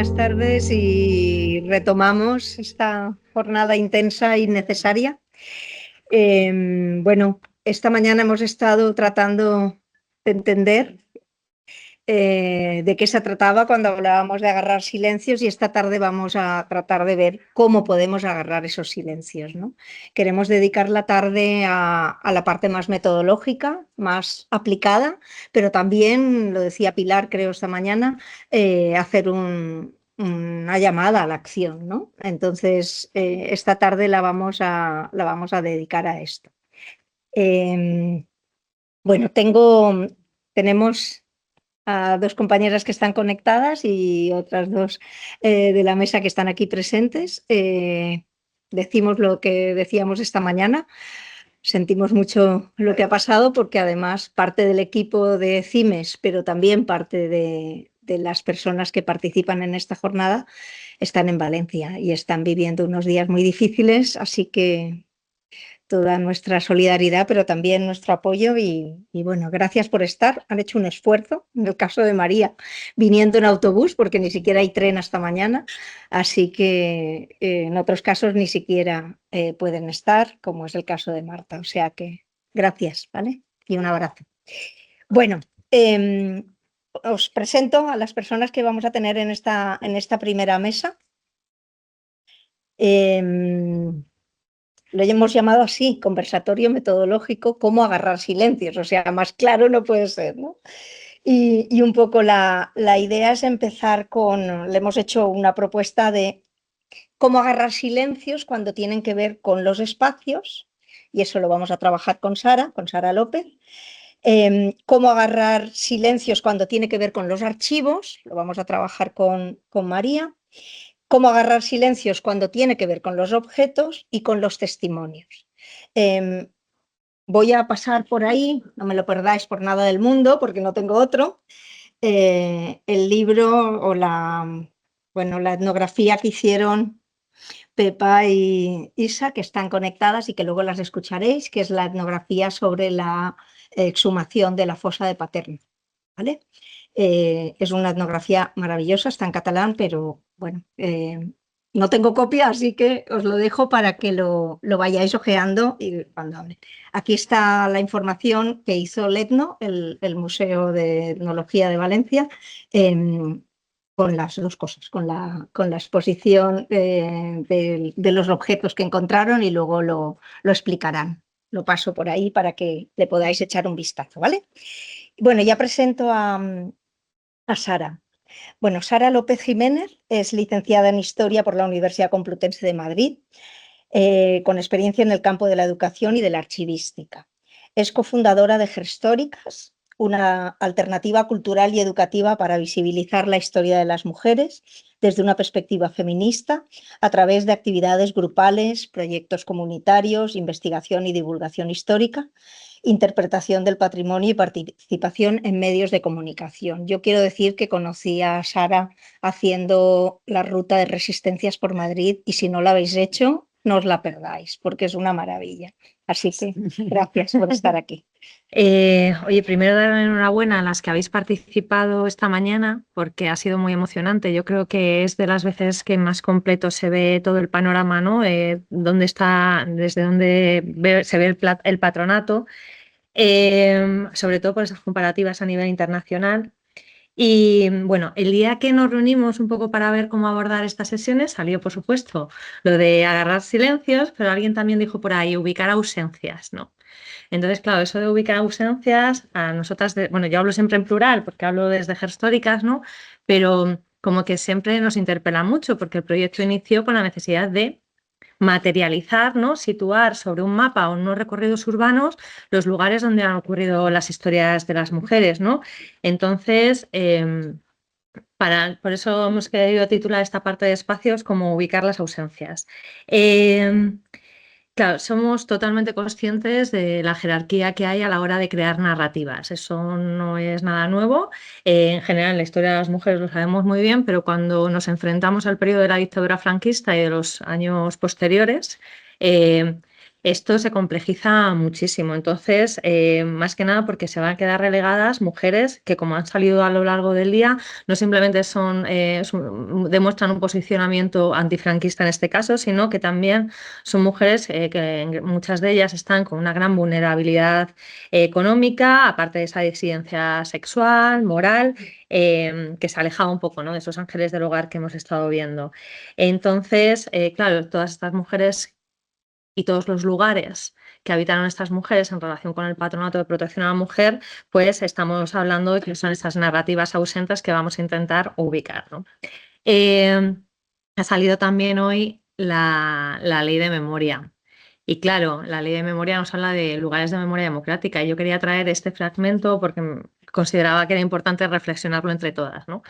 buenas tardes y retomamos esta jornada intensa y necesaria. Bueno, esta mañana hemos estado tratando de entender de qué se trataba cuando hablábamos de agarrar silencios y esta tarde vamos a tratar de ver cómo podemos agarrar esos silencios, ¿no? Queremos dedicar la tarde a la parte más metodológica, más aplicada, pero también, lo decía Pilar creo esta mañana, hacer una llamada a la acción, ¿no? Entonces, esta tarde la vamos a dedicar a esto. Bueno, tenemos a dos compañeras que están conectadas y otras dos de la mesa que están aquí presentes. Decimos lo que decíamos esta mañana. Sentimos mucho lo que ha pasado porque además parte del equipo de CIMES, pero también parte de las personas que participan en esta jornada están en Valencia y están viviendo unos días muy difíciles, así que toda nuestra solidaridad, pero también nuestro apoyo y bueno, gracias por estar. Han hecho un esfuerzo, en el caso de María, viniendo en autobús, porque ni siquiera hay tren hasta mañana, así que en otros casos ni siquiera pueden estar, como es el caso de Marta. O sea que gracias, ¿vale? Y un abrazo. Bueno, os presento a las personas que vamos a tener en esta primera mesa. Lo hemos llamado así, conversatorio metodológico, cómo agarrar silencios, o sea, más claro no puede ser, ¿no? Y un poco la idea es empezar le hemos hecho una propuesta de cómo agarrar silencios cuando tienen que ver con los espacios, y eso lo vamos a trabajar con Sara López. Cómo agarrar silencios cuando tiene que ver con los archivos, lo vamos a trabajar con María. Cómo agarrar silencios cuando tiene que ver con los objetos y con los testimonios. Voy a pasar por ahí, no me lo perdáis por nada del mundo, porque no tengo otro. El libro o la etnografía que hicieron Pepa y Isa, que están conectadas y que luego las escucharéis, que es la etnografía sobre la exhumación de la fosa de Paterna, ¿vale? Es una etnografía maravillosa, está en catalán, pero bueno, no tengo copia, así que os lo dejo para que lo vayáis ojeando y cuando hable. Aquí está la información que hizo el ETNO, el Museo de Etnología de Valencia, con las dos cosas, con la exposición de los objetos que encontraron y luego lo explicarán. Lo paso por ahí para que le podáis echar un vistazo, ¿vale? Bueno, ya presento a Sara. Bueno, Sara López Jiménez es licenciada en Historia por la Universidad Complutense de Madrid, con experiencia en el campo de la educación y de la archivística. Es cofundadora de Gerstóricas, una alternativa cultural y educativa para visibilizar la historia de las mujeres desde una perspectiva feminista a través de actividades grupales, proyectos comunitarios, investigación y divulgación histórica, interpretación del patrimonio y participación en medios de comunicación. Yo quiero decir que conocí a Sara haciendo la ruta de resistencias por Madrid y si no la habéis hecho, no os la perdáis porque es una maravilla. Así que gracias por estar aquí. Oye, primero dar enhorabuena a las que habéis participado esta mañana porque ha sido muy emocionante. Yo creo que es de las veces que más completo se ve todo el panorama, ¿no? Dónde está, desde dónde se ve el patronato, sobre todo por esas comparativas a nivel internacional. Y bueno, el día que nos reunimos un poco para ver cómo abordar estas sesiones salió, por supuesto, lo de agarrar silencios, pero alguien también dijo por ahí ubicar ausencias, ¿no? Entonces, claro, eso de ubicar ausencias, a nosotras, bueno, yo hablo siempre en plural porque hablo desde Gerstóricas, ¿no? Pero como que siempre nos interpela mucho porque el proyecto inició con la necesidad de materializar, ¿no? Situar sobre un mapa o unos recorridos urbanos los lugares donde han ocurrido las historias de las mujeres, ¿no? Entonces, por eso hemos querido titular esta parte de espacios como ubicar las ausencias. Claro, somos totalmente conscientes de la jerarquía que hay a la hora de crear narrativas. Eso no es nada nuevo. En general, en la historia de las mujeres lo sabemos muy bien, pero cuando nos enfrentamos al periodo de la dictadura franquista y de los años posteriores, esto se complejiza muchísimo. Entonces, más que nada porque se van a quedar relegadas mujeres que, como han salido a lo largo del día, no simplemente demuestran un posicionamiento antifranquista en este caso, sino que también son mujeres que muchas de ellas están con una gran vulnerabilidad económica, aparte de esa disidencia sexual, moral, que se alejaba un poco, ¿no?, de esos ángeles del hogar que hemos estado viendo. Entonces, claro, todas estas mujeres y todos los lugares que habitaron estas mujeres en relación con el Patronato de Protección a la Mujer, pues estamos hablando de que son esas narrativas ausentes que vamos a intentar ubicar, ¿no? Eh, Ha salido también hoy la ley de memoria. Y claro, la ley de memoria nos habla de lugares de memoria democrática. Y yo quería traer este fragmento porque consideraba que era importante reflexionarlo entre todas, ¿no?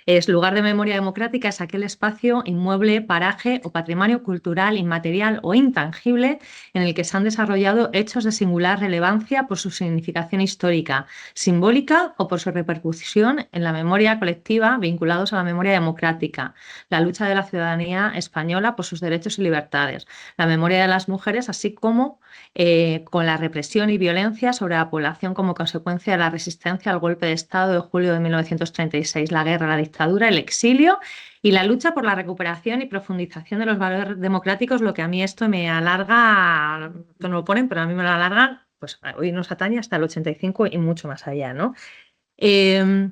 Es lugar de memoria democrática, es aquel espacio, inmueble, paraje o patrimonio cultural, inmaterial o intangible en el que se han desarrollado hechos de singular relevancia por su significación histórica, simbólica o por su repercusión en la memoria colectiva vinculados a la memoria democrática, la lucha de la ciudadanía española por sus derechos y libertades, la memoria de las mujeres, así como con la represión y violencia sobre la población como consecuencia de la resistencia al golpe de Estado de julio de 1936, la guerra, la dictadura, el exilio y la lucha por la recuperación y profundización de los valores democráticos, lo que a mí esto me alarga, no lo ponen, pero a mí me lo alargan, pues hoy nos atañe hasta el 85 y mucho más allá, ¿no? Eh,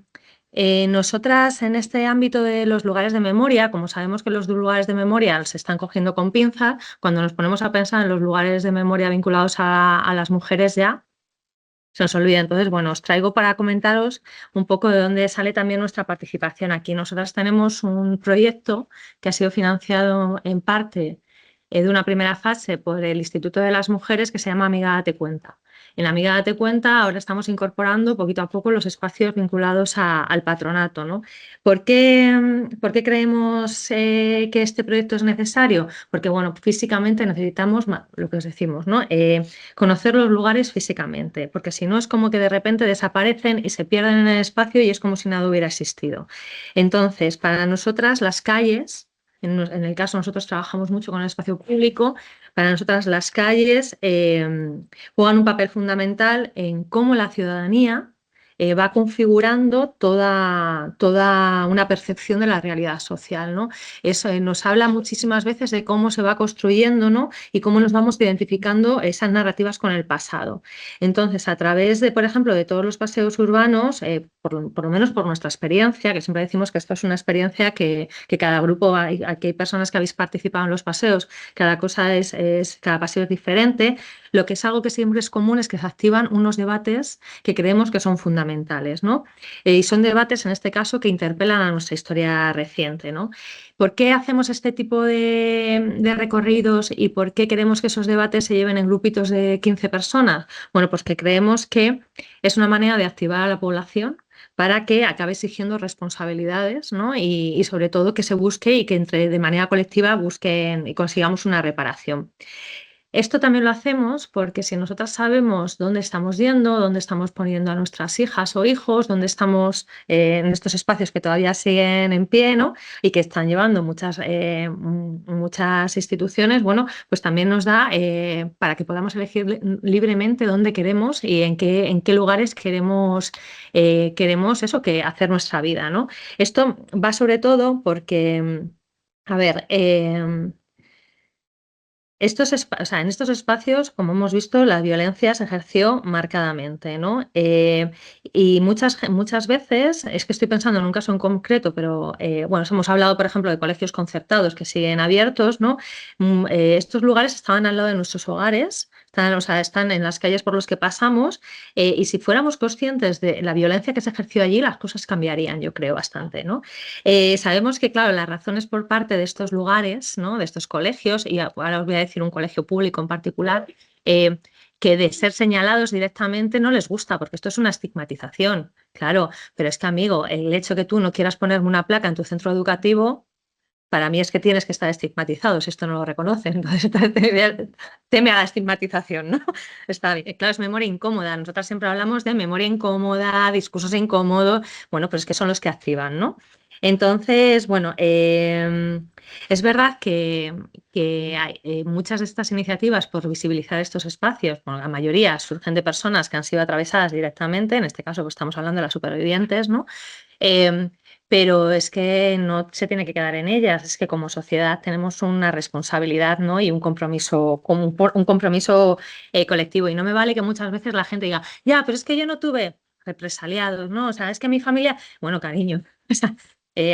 Nosotras en este ámbito de los lugares de memoria, como sabemos que los lugares de memoria se están cogiendo con pinzas, cuando nos ponemos a pensar en los lugares de memoria vinculados a las mujeres ya, se nos olvida. Entonces, bueno, os traigo para comentaros un poco de dónde sale también nuestra participación aquí. Nosotras tenemos un proyecto que ha sido financiado en parte de una primera fase por el Instituto de las Mujeres que se llama Amiga Date Cuenta. En Amiga Date Cuenta ahora estamos incorporando poquito a poco los espacios vinculados al patronato, ¿no? ¿Por qué creemos que este proyecto es necesario? Porque, bueno, físicamente necesitamos lo que os decimos, ¿no? Conocer los lugares físicamente, porque si no es como que de repente desaparecen y se pierden en el espacio y es como si nada hubiera existido. Entonces, para nosotras las calles, en el caso nosotros trabajamos mucho con el espacio público, para nosotras las calles juegan un papel fundamental en cómo la ciudadanía va configurando toda una percepción de la realidad social, ¿no? Eso nos habla muchísimas veces de cómo se va construyendo, ¿no?, y cómo nos vamos identificando esas narrativas con el pasado. Entonces, a través de, por ejemplo, de todos los paseos urbanos, por lo menos por nuestra experiencia, que siempre decimos que esto es una experiencia que cada grupo, aquí hay personas que habéis participado en los paseos, cada paseo es diferente. Lo que es algo que siempre es común es que se activan unos debates que creemos que son fundamentales, ¿no? Y son debates, en este caso, que interpelan a nuestra historia reciente, ¿no? ¿Por qué hacemos este tipo de recorridos y por qué queremos que esos debates se lleven en grupitos de 15 personas? Bueno, pues que creemos que es una manera de activar a la población para que acabe exigiendo responsabilidades, ¿no? Y sobre todo que se busque y que de manera colectiva busquen y consigamos una reparación. Esto también lo hacemos porque si nosotras sabemos dónde estamos yendo, dónde estamos poniendo a nuestras hijas o hijos, dónde estamos en estos espacios que todavía siguen en pie, ¿no?, y que están llevando muchas instituciones, bueno, pues también nos da para que podamos elegir libremente dónde queremos y en qué lugares queremos eso, que hacer nuestra vida, ¿no? Esto va sobre todo porque, a ver, o sea, en estos espacios, como hemos visto, la violencia se ejerció marcadamente, ¿no? Y muchas veces, es que estoy pensando en un caso en concreto, pero bueno, hemos hablado, por ejemplo, de colegios concertados que siguen abiertos, ¿no? Estos lugares estaban al lado de nuestros hogares, o sea, están en las calles por las que pasamos, y si fuéramos conscientes de la violencia que se ejerció allí, las cosas cambiarían, yo creo, bastante, ¿no? Sabemos que, claro, las razones por parte de estos lugares, ¿no?, de estos colegios, y ahora os voy a decir un colegio público en particular, eh, que de ser señalados directamente no les gusta, porque esto es una estigmatización, claro, pero es que, amigo, el hecho que tú no quieras ponerme una placa en tu centro educativo para mí es que tienes que estar estigmatizado si esto no lo reconocen. Entonces, teme a la estigmatización, ¿no? Está bien. Claro, es memoria incómoda. Nosotras siempre hablamos de memoria incómoda, discursos incómodos. Bueno, pues es que son los que activan, ¿no? Entonces, bueno, es verdad que hay muchas de estas iniciativas por visibilizar estos espacios, bueno, la mayoría surgen de personas que han sido atravesadas directamente, en este caso pues estamos hablando de las supervivientes, ¿no? Eh, pero es que no se tiene que quedar en ellas, es que como sociedad tenemos una responsabilidad, ¿no? Y un compromiso, un compromiso colectivo. Y no me vale que muchas veces la gente diga, ya, pero es que yo no tuve represaliados, ¿no? O sea, es que mi familia, bueno, cariño, o sea,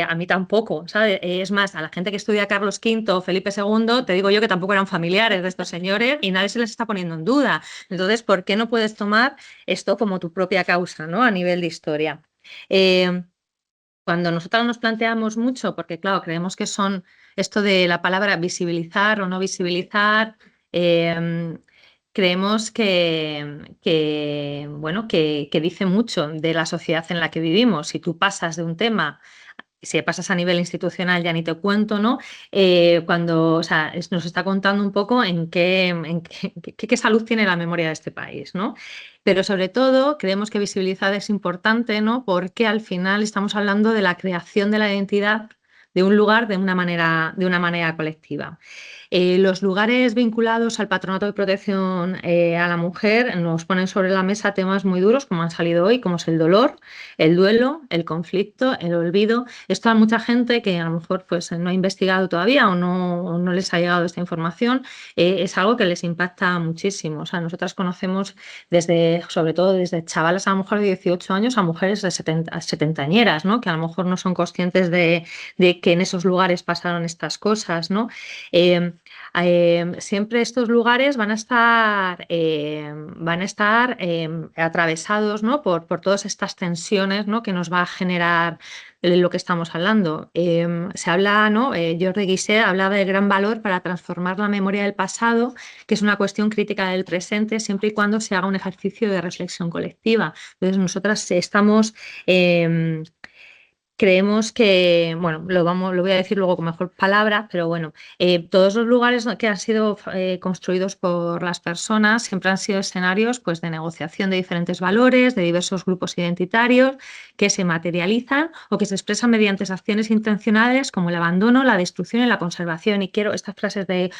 a mí tampoco, ¿sabes? Es más, a la gente que estudia Carlos V, Felipe II, te digo yo que tampoco eran familiares de estos señores y nadie se les está poniendo en duda. Entonces, ¿por qué no puedes tomar esto como tu propia causa, ¿no? A nivel de historia. Eh, Cuando nosotros nos planteamos mucho, porque claro, creemos que son esto de la palabra visibilizar o no visibilizar, eh, creemos bueno, que dice mucho de la sociedad en la que vivimos. Si tú pasas de un tema, si pasas a nivel institucional ya ni te cuento, ¿no? Cuando, o sea, nos está contando un poco qué salud tiene la memoria de este país, ¿no? Pero sobre todo creemos que visibilizar es importante, ¿no? Porque al final estamos hablando de la creación de la identidad de un lugar de una manera colectiva. Los lugares vinculados al Patronato de Protección a la Mujer nos ponen sobre la mesa temas muy duros, como han salido hoy, como es el dolor, el duelo, el conflicto, el olvido. Esto a mucha gente que a lo mejor pues, no ha investigado todavía o no les ha llegado esta información, es algo que les impacta muchísimo. O sea, nosotras conocemos sobre todo desde chavalas a lo mejor de 18 años a mujeres de 70 ¿no? Que a lo mejor no son conscientes de que en esos lugares pasaron estas cosas, ¿no? Eh, Siempre estos lugares van a estar atravesados, ¿no? por todas estas tensiones, ¿no? que nos va a generar lo que estamos hablando. Se habla, ¿no? Jordi Guisset hablaba del gran valor para transformar la memoria del pasado, que es una cuestión crítica del presente, siempre y cuando se haga un ejercicio de reflexión colectiva. Entonces, nosotras estamos creemos que, bueno, lo voy a decir luego con mejor palabras, pero bueno, todos los lugares que han sido construidos por las personas siempre han sido escenarios pues, de negociación de diferentes valores, de diversos grupos identitarios que se materializan o que se expresan mediante acciones intencionales como el abandono, la destrucción y la conservación. Y quiero estas frases de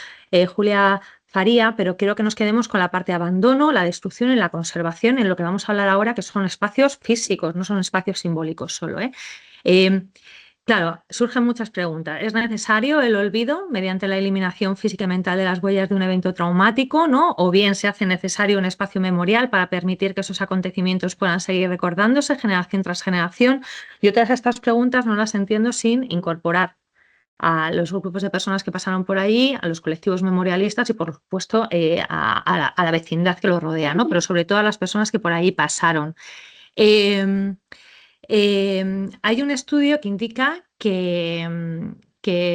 Julia Faría, pero quiero que nos quedemos con la parte de abandono, la destrucción y la conservación, en lo que vamos a hablar ahora, que son espacios físicos, no son espacios simbólicos solo, ¿eh? Eh, claro, surgen muchas preguntas. ¿Es necesario el olvido mediante la eliminación física y mental de las huellas de un evento traumático, ¿no? O bien se hace necesario un espacio memorial para permitir que esos acontecimientos puedan seguir recordándose generación tras generación? Yo todas estas preguntas no las entiendo sin incorporar a los grupos de personas que pasaron por ahí, a los colectivos memorialistas y, por supuesto, a la vecindad que los rodea, ¿no? Pero sobre todo a las personas que por ahí pasaron. Eh, Hay un estudio que indica que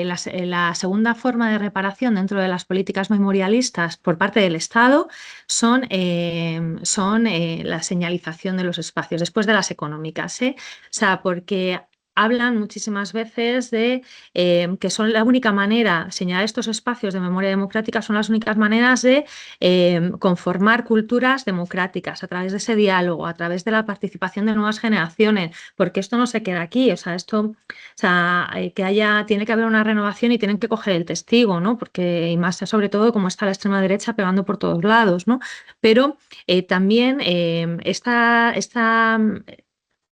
la segunda forma de reparación dentro de las políticas memorialistas por parte del Estado son la señalización de los espacios, después de las económicas, ¿eh? O sea, porque hablan muchísimas veces de que son la única manera, señalar estos espacios de memoria democrática son las únicas maneras de conformar culturas democráticas a través de ese diálogo, a través de la participación de nuevas generaciones, porque esto no se queda aquí, o sea, tiene que haber una renovación y tienen que coger el testigo, ¿no? Porque, y más sobre todo, como está la extrema derecha pegando por todos lados, ¿no? Pero también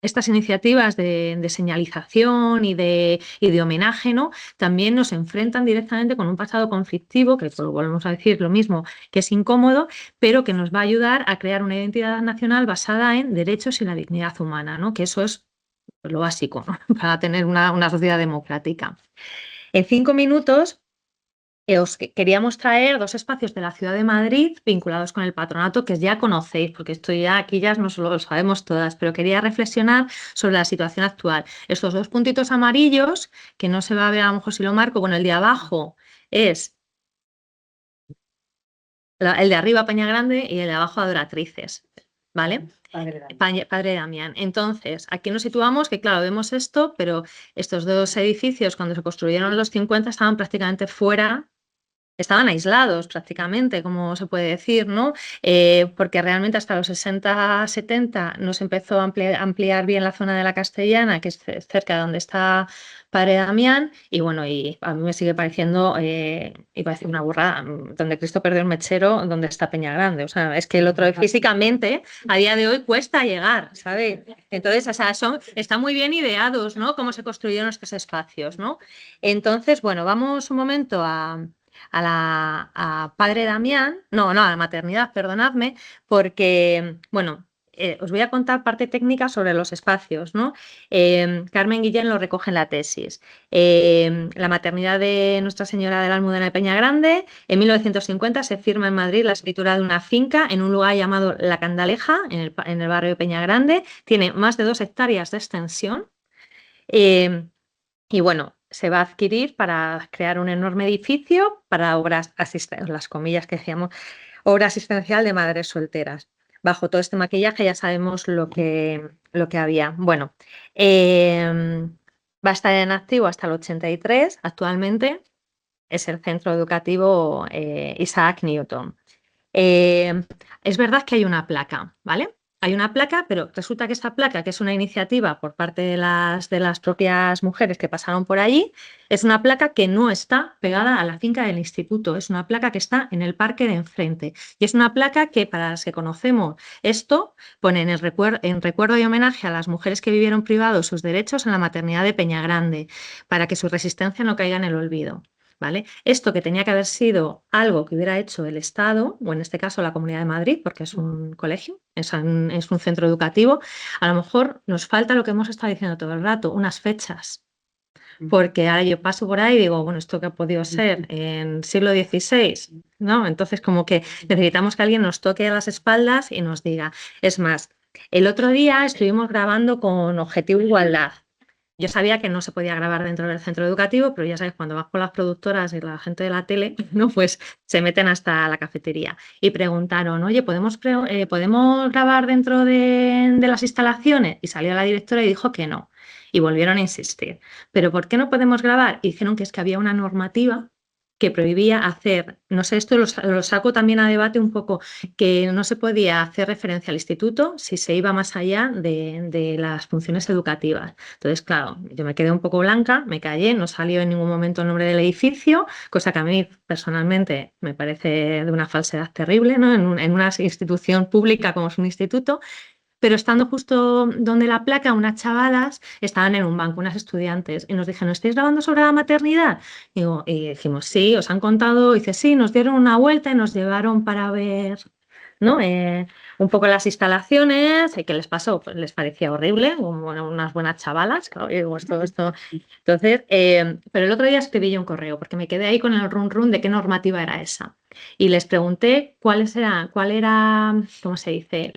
estas iniciativas de señalización y de homenaje, ¿no? También nos enfrentan directamente con un pasado conflictivo, que pues, volvemos a decir lo mismo, que es incómodo, pero que nos va a ayudar a crear una identidad nacional basada en derechos y la dignidad humana, ¿no? Que eso es lo básico, ¿no? Para tener una sociedad democrática. En 5 minutos os queríamos traer dos espacios de la ciudad de Madrid vinculados con el patronato que ya conocéis, porque esto ya aquí ya no lo sabemos todas, pero quería reflexionar sobre la situación actual. Estos dos puntitos amarillos, que no se va a ver a lo mejor si lo marco, bueno, el de abajo es el de arriba Peña Grande y el de abajo Adoratrices. ¿vale? Padre Damián. Padre Damián. Entonces, aquí nos situamos que, claro, vemos esto, pero estos dos edificios, cuando se construyeron en los 50, estaban prácticamente fuera. Estaban aislados prácticamente, como se puede decir, ¿no? Porque realmente hasta los 60, 70 no se empezó a ampliar bien la zona de la Castellana, que es cerca de donde está Padre Damián, y bueno, y a mí me sigue pareciendo, iba a decir una burrada, donde Cristo perdió el mechero, donde está Peña Grande. O sea, es que el otro físicamente a día de hoy cuesta llegar, ¿sabes? Entonces, o sea, están muy bien ideados, ¿no? Cómo se construyeron estos espacios, ¿no? Entonces, bueno, vamos un momento a Padre Damián, no, a la maternidad, perdonadme, porque, bueno, os voy a contar parte técnica sobre los espacios, ¿no? Carmen Guillén lo recoge en la tesis. La maternidad de Nuestra Señora de la Almudena de Peña Grande, en 1950 se firma en Madrid la escritura de una finca en un lugar llamado La Candaleja, en el barrio de Peña Grande, tiene más de 2 hectáreas de extensión. Y bueno, se va a adquirir para crear un enorme edificio para obras asistenciales, las comillas que decíamos, obra asistencial de madres solteras. Bajo todo este maquillaje ya sabemos lo que había. Bueno, va a estar en activo hasta el 83. Actualmente es el centro educativo Isaac Newton. Es verdad que hay una placa, ¿vale? Hay una placa, pero resulta que esta placa, que es una iniciativa por parte de las propias mujeres que pasaron por allí, es una placa que no está pegada a la finca del instituto, es una placa que está en el parque de enfrente. Y es una placa que, para las que conocemos esto, pone en recuerdo y homenaje a las mujeres que vivieron privados sus derechos en la maternidad de Peñagrande, para que su resistencia no caiga en el olvido. ¿Vale? Esto que tenía que haber sido algo que hubiera hecho el Estado, o en este caso la Comunidad de Madrid, porque es un colegio, es un centro educativo, a lo mejor nos falta lo que hemos estado diciendo todo el rato, unas fechas. Porque ahora yo paso por ahí y digo, bueno, ¿esto qué ha podido ser en siglo XVI? ¿No? Entonces, como que necesitamos que alguien nos toque a las espaldas y nos diga. Es más, el otro día estuvimos grabando con Objetivo Igualdad. Yo sabía que no se podía grabar dentro del centro educativo, pero ya sabes, cuando vas con las productoras y la gente de la tele, ¿no? Pues se meten hasta la cafetería y preguntaron, oye, ¿podemos grabar dentro de las instalaciones? Y salió la directora y dijo que no. Y volvieron a insistir. ¿Pero por qué no podemos grabar? Y dijeron que es que había una normativa que prohibía hacer, no sé, esto lo saco también a debate un poco, que no se podía hacer referencia al instituto si se iba más allá de las funciones educativas. Entonces, claro, yo me quedé un poco blanca, me callé, no salió en ningún momento el nombre del edificio, cosa que a mí personalmente me parece de una falsedad terrible, ¿no? En una institución pública como es un instituto. Pero estando justo donde la placa, unas chavalas estaban en un banco, unas estudiantes, y nos dijeron, ¿estáis grabando sobre la maternidad? Y dijimos, sí, os han contado. Y dice, sí, nos dieron una vuelta y nos llevaron para ver, ¿no? Un poco las instalaciones. ¿Y qué les pasó? Pues les parecía horrible, bueno, unas buenas chavalas. Claro, y digo, esto. Entonces, pero el otro día escribí yo un correo porque me quedé ahí con el run run de qué normativa era esa. Y les pregunté cuál era, ¿cómo se dice?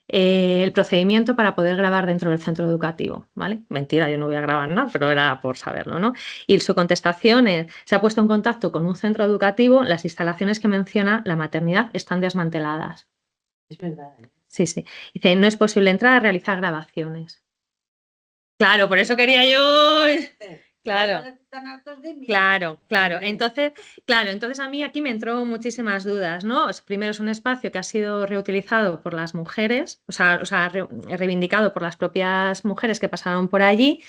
El procedimiento para poder grabar dentro del centro educativo, ¿vale? Mentira, yo no voy a grabar nada, pero era por saberlo, ¿no? Y su contestación es, se ha puesto en contacto con un centro educativo, las instalaciones que menciona la maternidad están desmanteladas. Es verdad. Sí, sí. Dice, no es posible entrar a realizar grabaciones. Claro, por eso quería yo. Claro. Claro. Entonces a mí aquí me entró muchísimas dudas, ¿no? Primero es un espacio que ha sido reutilizado por las mujeres, reivindicado por las propias mujeres que pasaron por allí,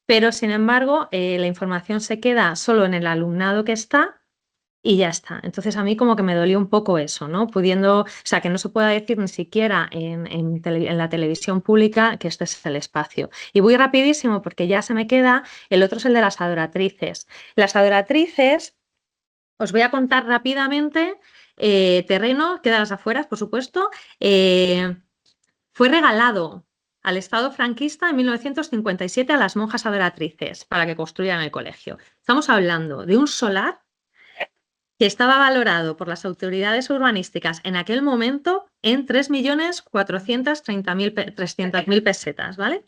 pero sin embargo la información se queda solo en el alumnado que está y ya está. Entonces a mí como que me dolió un poco eso, ¿no? O sea, que no se pueda decir ni siquiera en la televisión pública que este es el espacio. Y voy rapidísimo porque ya se me queda, el otro es el de las adoratrices. Las adoratrices, os voy a contar rápidamente, terreno, queda a las afueras, por supuesto, fue regalado al Estado franquista en 1957 a las monjas adoratrices para que construyeran el colegio. Estamos hablando de un solar que estaba valorado por las autoridades urbanísticas en aquel momento en 3.430.300.000 pesetas, ¿vale?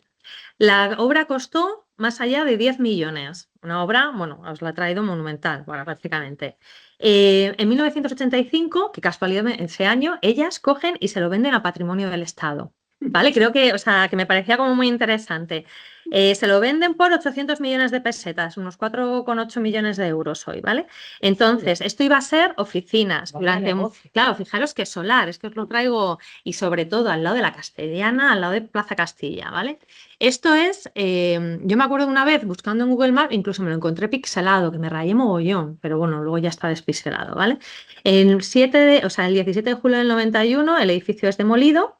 La obra costó más allá de 10 millones. Una obra, bueno, os la he traído monumental, bueno, prácticamente. En 1985, que casualidad ese año, ellas cogen y se lo venden a Patrimonio del Estado. ¿Vale? Creo que, o sea, que me parecía como muy interesante. Se lo venden por 800 millones de pesetas, unos 4,8 millones de euros hoy, ¿vale? Entonces, esto iba a ser oficinas durante, claro, fijaros que solar, es que os lo traigo y sobre todo al lado de la Castellana, al lado de Plaza Castilla, ¿vale? Esto es, yo me acuerdo una vez buscando en Google Maps, incluso me lo encontré pixelado, que me rayé mogollón, pero bueno, luego ya está despixelado, ¿vale? El 17 de julio del 91 el edificio es demolido.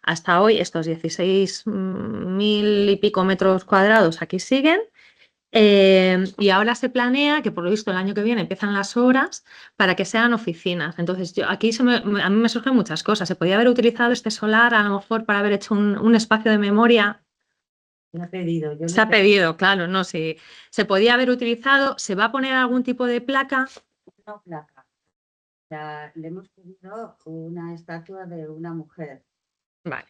Hasta hoy estos 16.000 y pico metros cuadrados aquí siguen. Y ahora se planea que por lo visto el año que viene empiezan las obras para que sean oficinas. Entonces, aquí a mí me surgen muchas cosas. Se podía haber utilizado este solar a lo mejor para haber hecho un espacio de memoria. Se ha pedido, claro, no sé. Se podía haber utilizado. ¿Se va a poner algún tipo de placa? Una placa. Le hemos pedido una estatua de una mujer. Vale,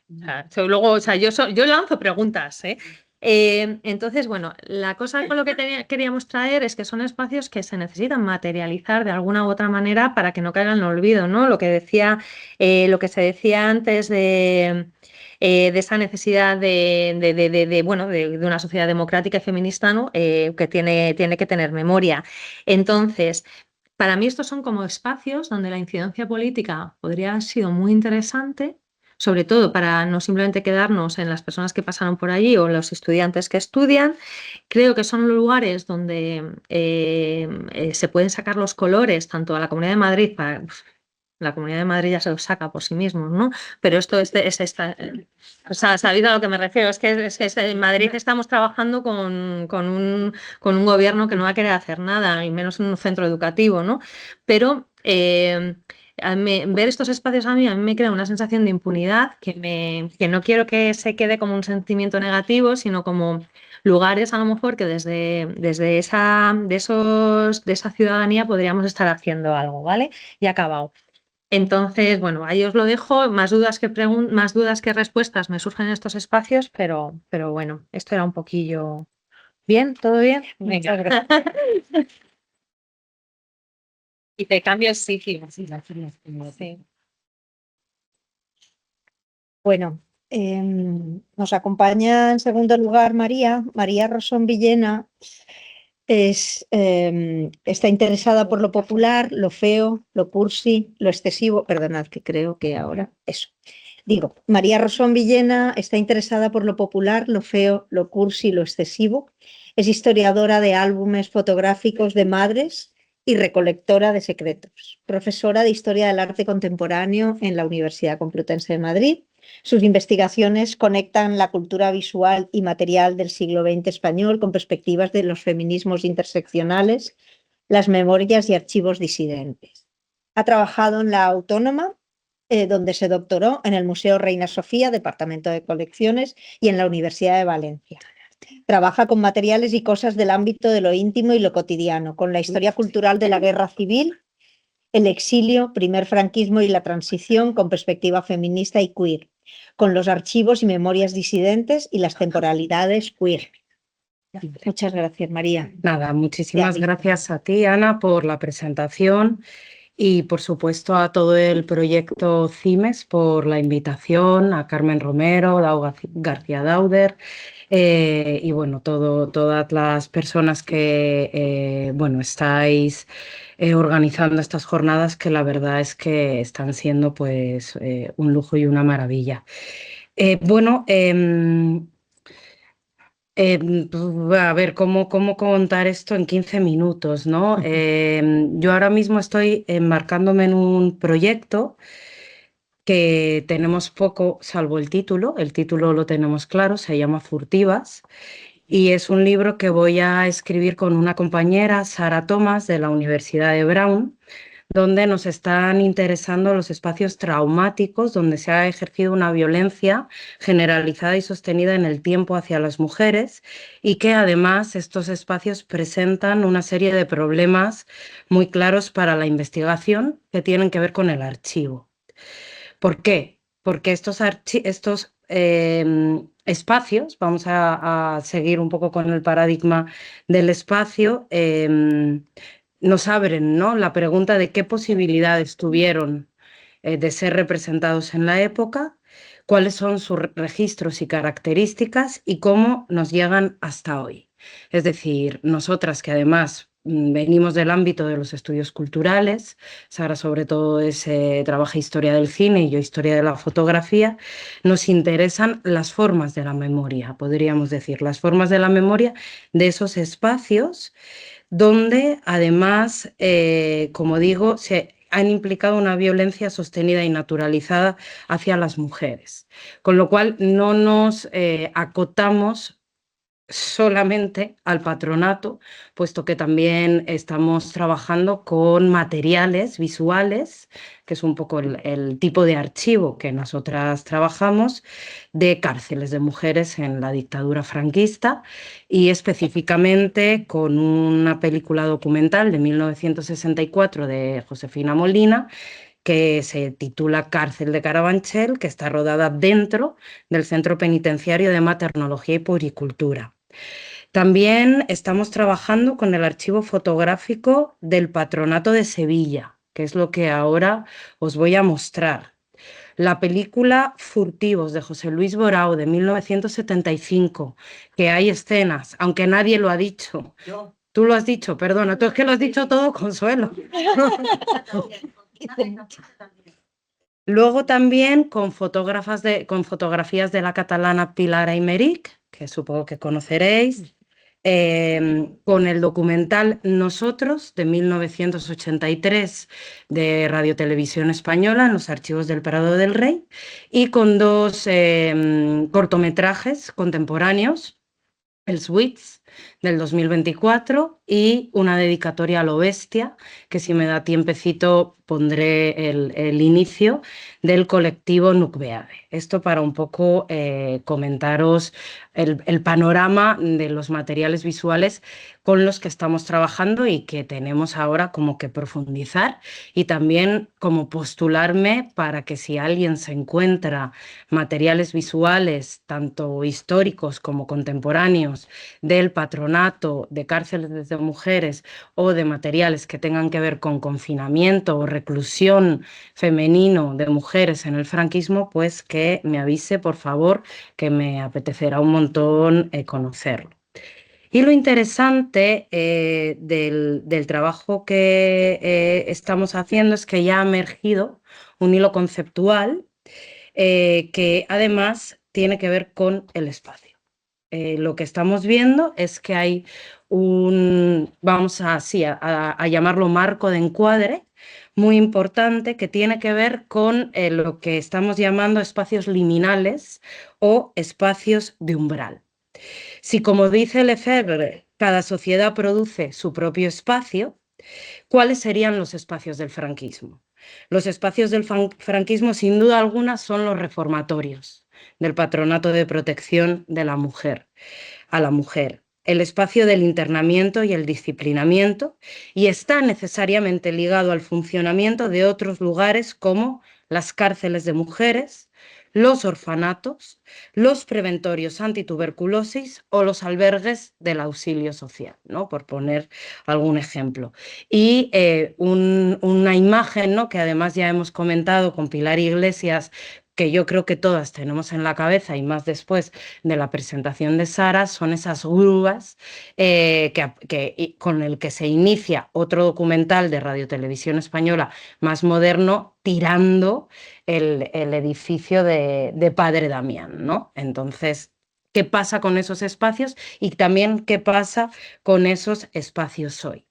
luego, yo lanzo preguntas, ¿eh? Entonces, bueno, la cosa con lo que queríamos traer es que son espacios que se necesitan materializar de alguna u otra manera para que no caigan en el olvido, ¿no? Lo que se decía antes de esa necesidad bueno, de una sociedad democrática y feminista, ¿no? Que tiene que tener memoria. Entonces, para mí estos son como espacios donde la incidencia política podría haber sido muy interesante, sobre todo para no simplemente quedarnos en las personas que pasaron por allí o los estudiantes que estudian. Creo que son lugares donde se pueden sacar los colores tanto a la Comunidad de Madrid, la Comunidad de Madrid ya se los saca por sí mismos, ¿no? Pero esto es esta, o sea, ¿sabéis a lo que me refiero? Es que en Madrid estamos trabajando con un gobierno que no va a querer hacer nada, y menos en un centro educativo, ¿no? Pero ver estos espacios a mí me crea una sensación de impunidad que no quiero que se quede como un sentimiento negativo, sino como lugares a lo mejor que desde esa ciudadanía podríamos estar haciendo algo, ¿vale? Y acabado. Entonces, bueno, ahí os lo dejo. Más dudas que respuestas me surgen en estos espacios, pero bueno, esto era un poquillo. ¿Bien? ¿Todo bien? Venga. Y te cambio el sitio. Sí. Bueno, nos acompaña en segundo lugar María Rosón Villena. Está interesada por lo popular, lo feo, lo cursi, lo excesivo. Perdonad, que creo que ahora eso. Digo, María Rosón Villena está interesada por lo popular, lo feo, lo cursi, lo excesivo. Es historiadora de álbumes fotográficos de madres y recolectora de secretos. Profesora de Historia del Arte Contemporáneo en la Universidad Complutense de Madrid. Sus investigaciones conectan la cultura visual y material del siglo XX español con perspectivas de los feminismos interseccionales, las memorias y archivos disidentes. Ha trabajado en la Autónoma, donde se doctoró en el Museo Reina Sofía, Departamento de Colecciones, y en la Universidad de Valencia. Trabaja con materiales y cosas del ámbito de lo íntimo y lo cotidiano, con la historia cultural de la Guerra Civil, el exilio, primer franquismo y la transición con perspectiva feminista y queer, con los archivos y memorias disidentes y las temporalidades queer. Muchas gracias, María. Nada, muchísimas gracias a ti, Ana, por la presentación y, por supuesto, a todo el proyecto CIMES por la invitación, a Carmen Romero, García Dauder y, bueno, todas las personas que, bueno, estáis organizando estas jornadas que la verdad es que están siendo, pues, un lujo y una maravilla. Bueno, a ver, ¿cómo contar esto en 15 minutos, ¿no? Yo ahora mismo estoy embarcándome en un proyecto que tenemos poco, salvo el título lo tenemos claro, se llama Furtivas, y es un libro que voy a escribir con una compañera, Sara Thomas, de la Universidad de Brown, donde nos están interesando los espacios traumáticos, donde se ha ejercido una violencia generalizada y sostenida en el tiempo hacia las mujeres y que además estos espacios presentan una serie de problemas muy claros para la investigación que tienen que ver con el archivo. ¿Por qué? Porque estos espacios, vamos a seguir un poco con el paradigma del espacio, nos abren, ¿no?, la pregunta de qué posibilidades tuvieron de ser representados en la época, cuáles son sus registros y características y cómo nos llegan hasta hoy. Es decir, nosotras que además venimos del ámbito de los estudios culturales, Sara sobre todo trabaja historia del cine y yo historia de la fotografía, nos interesan las formas de la memoria, podríamos decir, las formas de la memoria de esos espacios donde además, como digo, se han implicado una violencia sostenida y naturalizada hacia las mujeres, con lo cual no nos acotamos solamente al patronato, puesto que también estamos trabajando con materiales visuales, que es un poco el tipo de archivo que nosotras trabajamos, de cárceles de mujeres en la dictadura franquista y específicamente con una película documental de 1964 de Josefina Molina, que se titula Cárcel de Carabanchel, que está rodada dentro del Centro Penitenciario de Maternología y Puericultura. También estamos trabajando con el archivo fotográfico del Patronato de Sevilla, que es lo que ahora os voy a mostrar. La película Furtivos de José Luis Borao de 1975, que hay escenas, aunque nadie lo ha dicho. Yo. Tú lo has dicho, perdona, tú es que lo has dicho todo, Consuelo. Luego también con fotografías de la catalana Pilar Aymerich, que supongo que conoceréis, con el documental Nosotros de 1983 de Radio Televisión Española en los archivos del Prado del Rey y con dos cortometrajes contemporáneos, el Switch del 2024 y una dedicatoria a lo bestia, que si me da tiempecito pondré el inicio, del colectivo Nukbeade. Esto para un poco comentaros el panorama de los materiales visuales con los que estamos trabajando y que tenemos ahora como que profundizar y también como postularme para que si alguien se encuentra materiales visuales, tanto históricos como contemporáneos, del patronato, de cárceles de mujeres o de materiales que tengan que ver con confinamiento o reclusión femenino de mujeres en el franquismo, pues que me avise, por favor, que me apetecerá un montón conocerlo. Y lo interesante del trabajo que estamos haciendo es que ya ha emergido un hilo conceptual que además tiene que ver con el espacio. Lo que estamos viendo es que hay vamos a llamarlo marco de encuadre, muy importante, que tiene que ver con lo que estamos llamando espacios liminales o espacios de umbral. Si, como dice Lefebvre, cada sociedad produce su propio espacio, ¿cuáles serían los espacios del franquismo? Los espacios del franquismo, sin duda alguna, son los reformatorios del Patronato de Protección de la Mujer, a la mujer, el espacio del internamiento y el disciplinamiento, y está necesariamente ligado al funcionamiento de otros lugares como las cárceles de mujeres, los orfanatos, los preventorios antituberculosis o los albergues del auxilio social, ¿no?, por poner algún ejemplo. Y una imagen, ¿no?, que además ya hemos comentado con Pilar Iglesias, que yo creo que todas tenemos en la cabeza y más después de la presentación de Sara, son esas grúas con el que se inicia otro documental de Radio Televisión Española más moderno, tirando el edificio de Padre Damián, ¿no? Entonces, ¿qué pasa con esos espacios y también qué pasa con esos espacios hoy?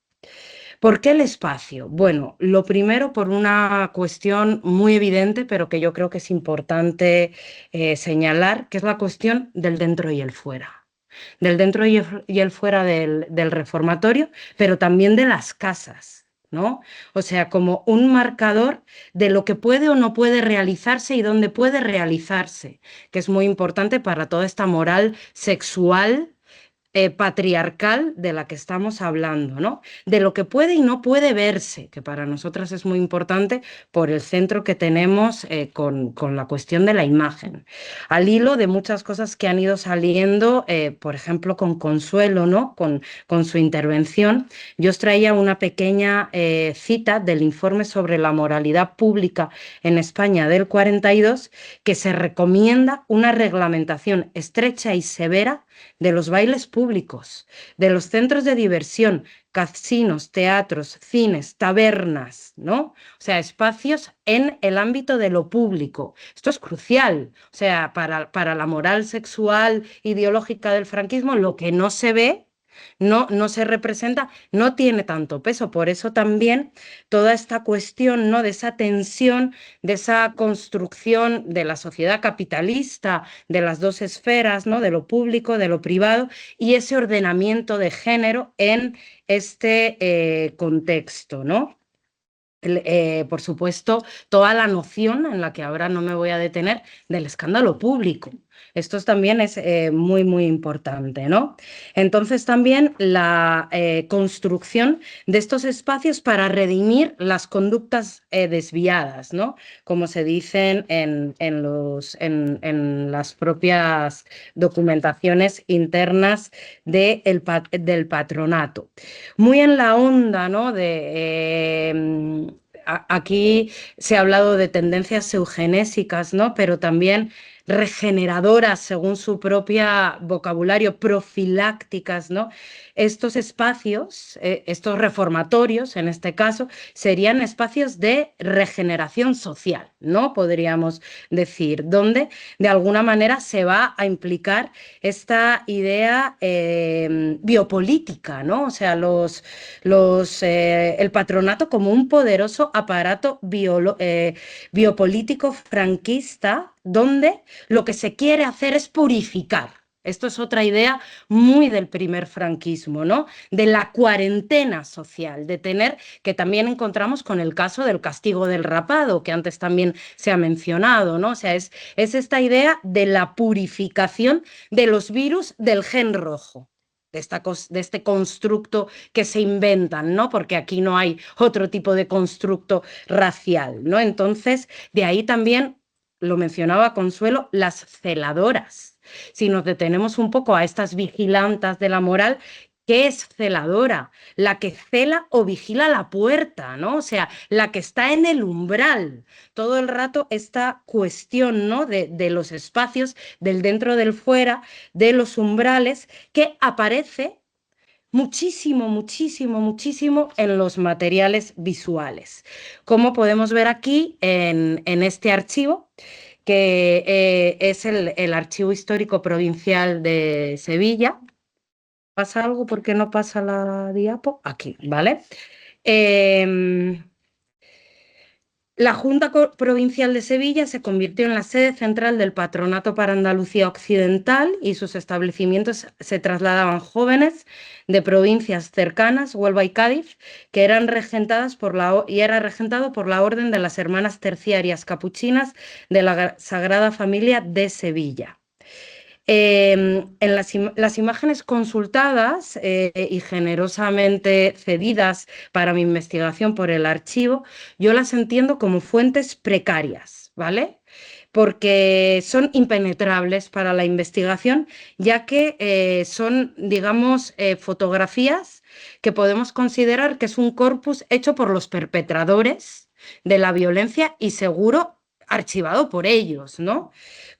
¿Por qué el espacio? Bueno, lo primero por una cuestión muy evidente, pero que yo creo que es importante señalar, que es la cuestión del dentro y el fuera. Del dentro y el fuera del reformatorio, pero también de las casas, ¿no? O sea, como un marcador de lo que puede o no puede realizarse y dónde puede realizarse, que es muy importante para toda esta moral sexual patriarcal de la que estamos hablando, ¿no? De lo que puede y no puede verse, que para nosotras es muy importante por el centro que tenemos con la cuestión de la imagen. Al hilo de muchas cosas que han ido saliendo, por ejemplo, con Consuelo, ¿no? Con su intervención, yo os traía una pequeña cita del informe sobre la moralidad pública en España del 42, que se recomienda una reglamentación estrecha y severa de los bailes públicos, de los centros de diversión, casinos, teatros, cines, tabernas, ¿no? O sea, espacios en el ámbito de lo público. Esto es crucial. O sea, para la moral sexual ideológica del franquismo, lo que no se ve, no se representa, no tiene tanto peso. Por eso también toda esta cuestión, ¿no? De esa tensión, de esa construcción de la sociedad capitalista, de las dos esferas, ¿no? De lo público, de lo privado, y ese ordenamiento de género en este contexto, ¿no? Por supuesto, toda la noción en la que ahora no me voy a detener del escándalo público. Esto también es muy, muy importante, ¿no? Entonces también la construcción de estos espacios para redimir las conductas desviadas, ¿no? Como se dicen en las propias documentaciones internas del patronato. Muy en la onda, ¿no? Aquí se ha hablado de tendencias eugenésicas, ¿no? Pero también regeneradoras, según su propia vocabulario, profilácticas, ¿no? Estos espacios, estos reformatorios, en este caso, serían espacios de regeneración social, ¿no? Podríamos decir, donde de alguna manera se va a implicar esta idea biopolítica, ¿no? O sea, el patronato como un poderoso aparato biopolítico franquista, donde lo que se quiere hacer es purificar. Esto es otra idea muy del primer franquismo, ¿no? De la cuarentena social, de tener, que también encontramos con el caso del castigo del rapado, que antes también se ha mencionado, ¿no? O sea, es esta idea de la purificación de los virus del gen rojo. De este constructo que se inventan, ¿no? Porque aquí no hay otro tipo de constructo racial, ¿no? Entonces, de ahí también, lo mencionaba Consuelo, las celadoras. Si nos detenemos un poco a estas vigilantas de la moral, ¿qué es celadora? La que cela o vigila la puerta, ¿no? O sea, la que está en el umbral. Todo el rato esta cuestión, ¿no? De los espacios, del dentro, del fuera, de los umbrales, que aparece muchísimo, muchísimo, muchísimo en los materiales visuales. Como podemos ver aquí en este archivo, que es el Archivo Histórico Provincial de Sevilla. ¿Pasa algo? ¿Por qué no pasa la diapo? Aquí, ¿vale? La Junta Provincial de Sevilla se convirtió en la sede central del Patronato para Andalucía Occidental y sus establecimientos se trasladaban jóvenes de provincias cercanas, Huelva y Cádiz, que eran regentadas y era regentado por la Orden de las Hermanas Terciarias Capuchinas de la Sagrada Familia de Sevilla. En las imágenes consultadas y generosamente cedidas para mi investigación por el archivo, yo las entiendo como fuentes precarias, ¿vale? Porque son impenetrables para la investigación, ya que son, digamos, fotografías que podemos considerar que es un corpus hecho por los perpetradores de la violencia y seguro archivado por ellos, ¿no?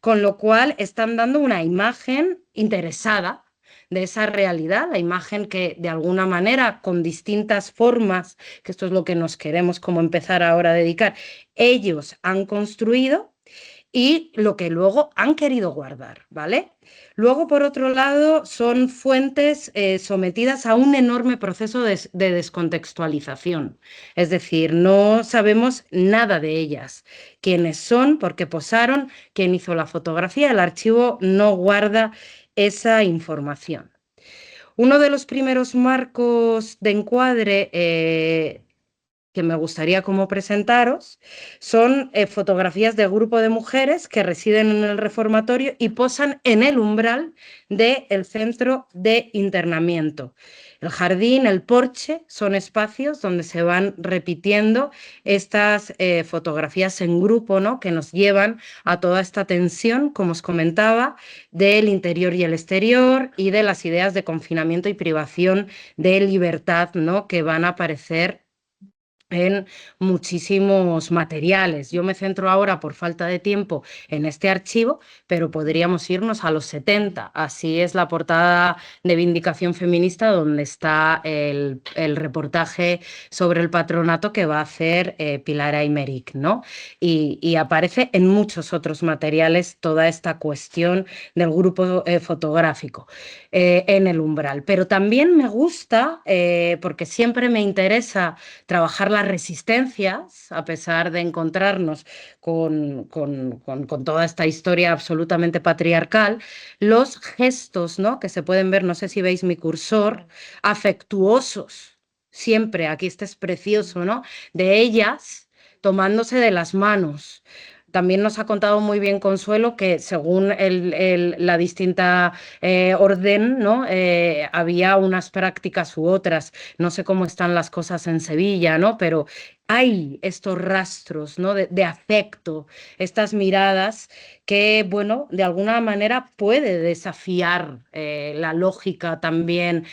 Con lo cual están dando una imagen interesada de esa realidad, la imagen que de alguna manera, con distintas formas, que esto es lo que nos queremos como empezar ahora a dedicar, ellos han construido y lo que luego han querido guardar, ¿vale? Luego, por otro lado, son fuentes sometidas a un enorme proceso de descontextualización. Es decir, no sabemos nada de ellas. Quiénes son, por qué posaron, quién hizo la fotografía. El archivo no guarda esa información. Uno de los primeros marcos de encuadre que me gustaría como presentaros son fotografías de grupo de mujeres que residen en el reformatorio y posan en el umbral del centro de internamiento. El jardín, el porche, son espacios donde se van repitiendo estas fotografías en grupo, ¿no? Que nos llevan a toda esta tensión, como os comentaba, del interior y el exterior y de las ideas de confinamiento y privación de libertad, ¿no? Que van a aparecer en muchísimos materiales. Yo me centro ahora, por falta de tiempo, en este archivo, pero podríamos irnos a los 70. Así es la portada de Vindicación Feminista, donde está el reportaje sobre el patronato que va a hacer Pilar Aymerich, ¿no? Y aparece en muchos otros materiales toda esta cuestión del grupo fotográfico en el umbral. Pero también me gusta, porque siempre me interesa trabajar las resistencias, a pesar de encontrarnos con toda esta historia absolutamente patriarcal, los gestos, ¿no? Que se pueden ver, no sé si veis mi cursor, afectuosos, siempre, aquí este es precioso, ¿no? De ellas tomándose de las manos. También nos ha contado muy bien Consuelo que según la distinta orden, ¿no? Había unas prácticas u otras. No sé cómo están las cosas en Sevilla, ¿no? Pero hay estos rastros, ¿no? de afecto, estas miradas que, bueno, de alguna manera puede desafiar la lógica también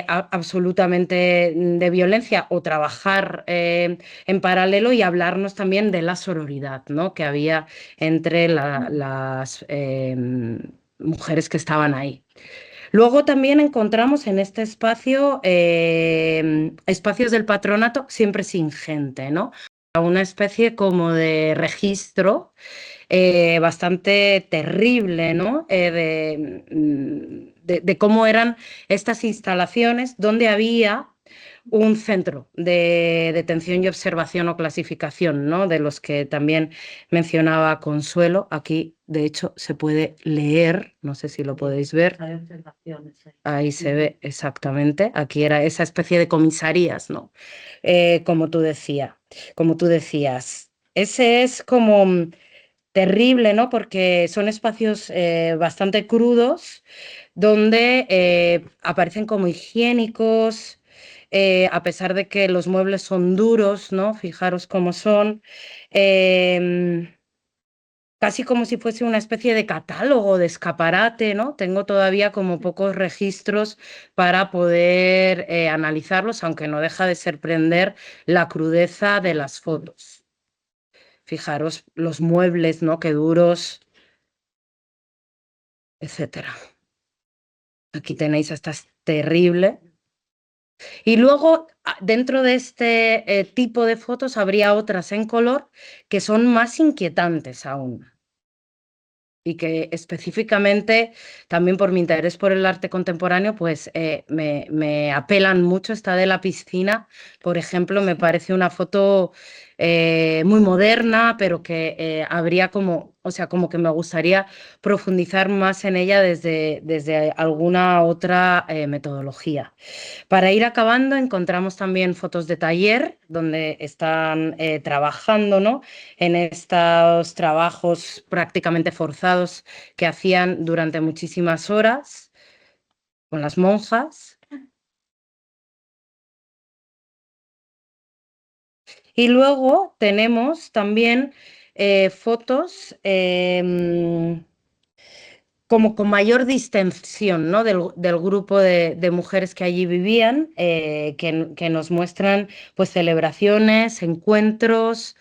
absolutamente de violencia o trabajar en paralelo y hablarnos también de la sororidad, ¿no? Que había entre las mujeres que estaban ahí. Luego también encontramos en este espacio espacios del patronato siempre sin gente, ¿no? Una especie como de registro bastante terrible, ¿no? De cómo eran estas instalaciones donde había un centro de detención y observación o clasificación, ¿no? De los que también mencionaba Consuelo. Aquí, de hecho, se puede leer, no sé si lo podéis ver. Hay observaciones ahí. Ahí se ve exactamente. Aquí era esa especie de comisarías, ¿no? Como tú decías. Ese es como terrible, ¿no? Porque son espacios bastante crudos donde aparecen como higiénicos, a pesar de que los muebles son duros, ¿no? Fijaros cómo son. Casi como si fuese una especie de catálogo, de escaparate, ¿no? Tengo todavía como pocos registros para poder analizarlos, aunque no deja de sorprender la crudeza de las fotos. Fijaros los muebles, ¿no? Qué duros, etcétera. Aquí tenéis, esta es terrible. Y luego, dentro de este tipo de fotos, habría otras en color que son más inquietantes aún. Y que específicamente, también por mi interés por el arte contemporáneo, pues me apelan mucho. Esta de la piscina, por ejemplo, me parece una foto muy moderna, pero que habría como, o sea, como que me gustaría profundizar más en ella desde alguna otra metodología. Para ir acabando, encontramos también fotos de taller donde están trabajando, ¿no? En estos trabajos prácticamente forzados que hacían durante muchísimas horas con las monjas. Y luego tenemos también fotos como con mayor distensión, ¿no? del grupo de mujeres que allí vivían, que nos muestran pues celebraciones, encuentros,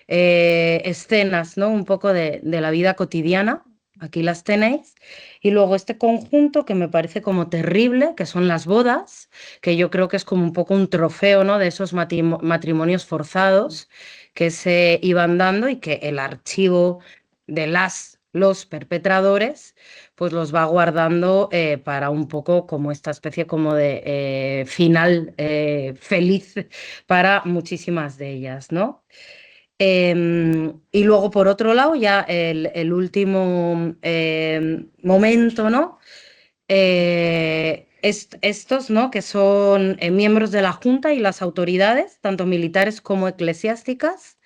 escenas, ¿no? Un poco de la vida cotidiana. Aquí las tenéis. Y luego este conjunto que me parece como terrible, que son las bodas, que yo creo que es como un poco un trofeo, ¿no? De esos matrimonios forzados que se iban dando y que el archivo de los perpetradores pues los va guardando para un poco como esta especie como de final feliz para muchísimas de ellas, ¿no? Y luego, por otro lado, ya el último momento, ¿no? estos, ¿no? Que son miembros de la Junta y las autoridades, tanto militares como eclesiásticas,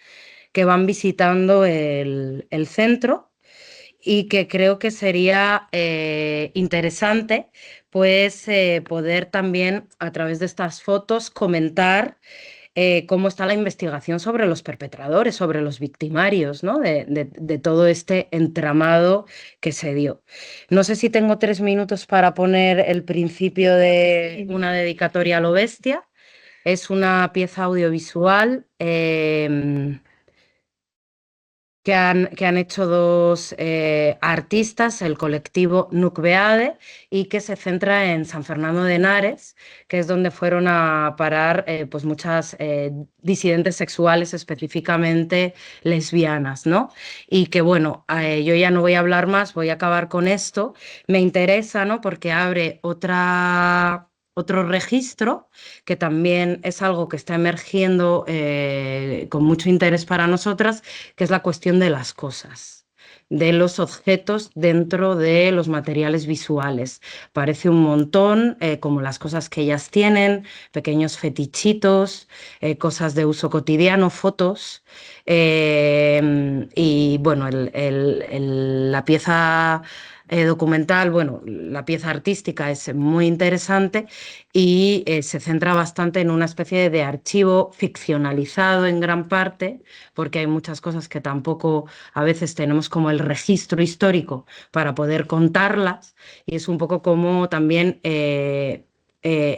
que van visitando el centro y que creo que sería interesante pues poder también a través de estas fotos comentar cómo está la investigación sobre los perpetradores, sobre los victimarios, ¿no? De todo este entramado que se dio. No sé si tengo 3 minutos para poner el principio de una dedicatoria a lo bestia. Es una pieza audiovisual que han hecho dos artistas, el colectivo Nucbeade, y que se centra en San Fernando de Henares, que es donde fueron a parar pues muchas disidentes sexuales, específicamente lesbianas, ¿no? Y que bueno, yo ya no voy a hablar más, voy a acabar con esto. Me interesa, ¿no? Porque abre otro registro que también es algo que está emergiendo con mucho interés para nosotras, que es la cuestión de las cosas, de los objetos dentro de los materiales visuales. Parece un montón, como las cosas que ellas tienen, pequeños fetichitos, cosas de uso cotidiano, fotos. Y bueno, la pieza documental, bueno, la pieza artística es muy interesante y se centra bastante en una especie de archivo ficcionalizado en gran parte, porque hay muchas cosas que tampoco a veces tenemos como el registro histórico para poder contarlas, y es un poco como también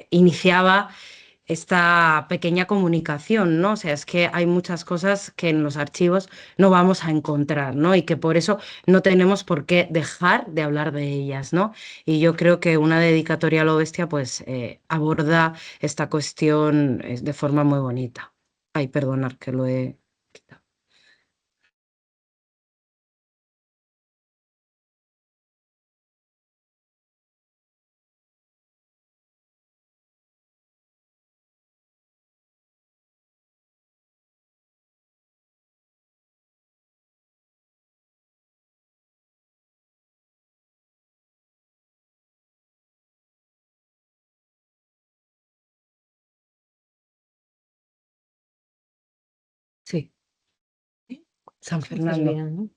iniciaba esta pequeña comunicación, ¿no? O sea, es que hay muchas cosas que en los archivos no vamos a encontrar, ¿no? Y que por eso no tenemos por qué dejar de hablar de ellas, ¿no? Y yo creo que una dedicatoria a lo bestia, pues, aborda esta cuestión de forma muy bonita. Ay, perdonar que lo he quitado. Sí, San Haces Fernando. bien, ¿no?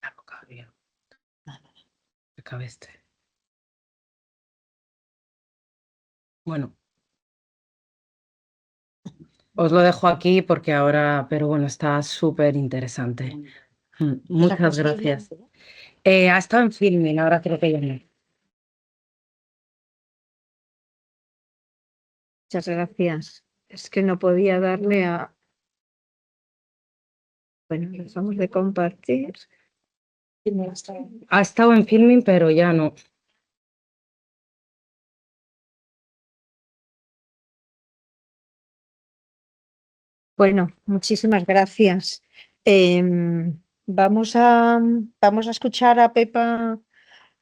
La boca bien. Acabé este. Bueno, os lo dejo aquí porque ahora, pero bueno, está súper interesante. Muchas gracias. Ha estado en filming, ahora creo que ya no. Muchas gracias. Es que no podía darle a... Bueno, dejamos de compartir. Ha estado en filming, pero ya no. Bueno, muchísimas gracias. Vamos a escuchar a Pepa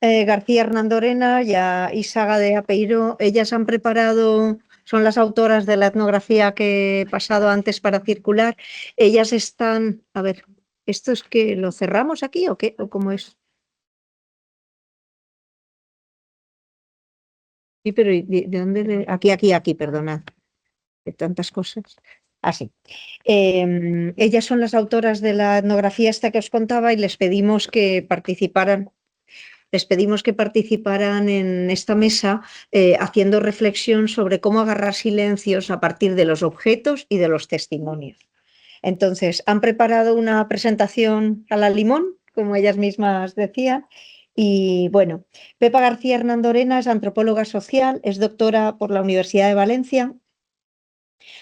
García Hernandorena y a Isaga de Apeiro. Ellas han preparado son las autoras de la etnografía que he pasado antes para circular. Ellas están, a ver, ¿esto es que lo cerramos aquí o qué? ¿O cómo es? Sí, pero ¿de dónde? Aquí, perdonad, de tantas cosas. Así. Ellas son las autoras de la etnografía esta que os contaba y les pedimos que participaran en esta mesa haciendo reflexión sobre cómo agarrar silencios a partir de los objetos y de los testimonios. Entonces, han preparado una presentación a la limón, como ellas mismas decían, y bueno, Pepa García Hernandorena es antropóloga social, es doctora por la Universidad de Valencia.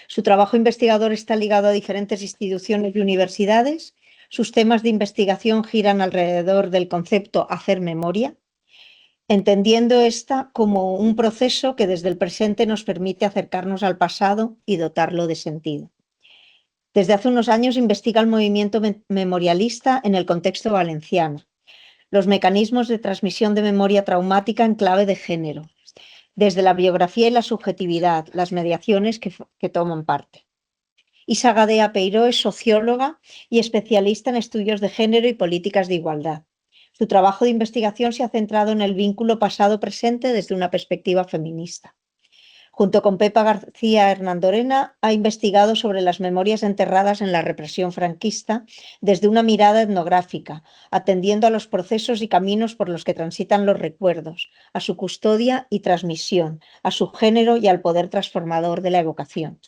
Su trabajo investigador está ligado a diferentes instituciones y universidades. Sus temas de investigación giran alrededor del concepto hacer memoria, entendiendo esta como un proceso que desde el presente nos permite acercarnos al pasado y dotarlo de sentido. Desde hace unos años investiga el movimiento memorialista en el contexto valenciano, los mecanismos de transmisión de memoria traumática en clave de género, desde la biografía y la subjetividad, las mediaciones que toman parte. Isa Gadea Peiró es socióloga y especialista en estudios de género y políticas de igualdad. Su trabajo de investigación se ha centrado en el vínculo pasado-presente desde una perspectiva feminista. Junto con Pepa García Hernandorena, ha investigado sobre las memorias enterradas en la represión franquista desde una mirada etnográfica, atendiendo a los procesos y caminos por los que transitan los recuerdos, a su custodia y transmisión, a su género y al poder transformador de la evocación.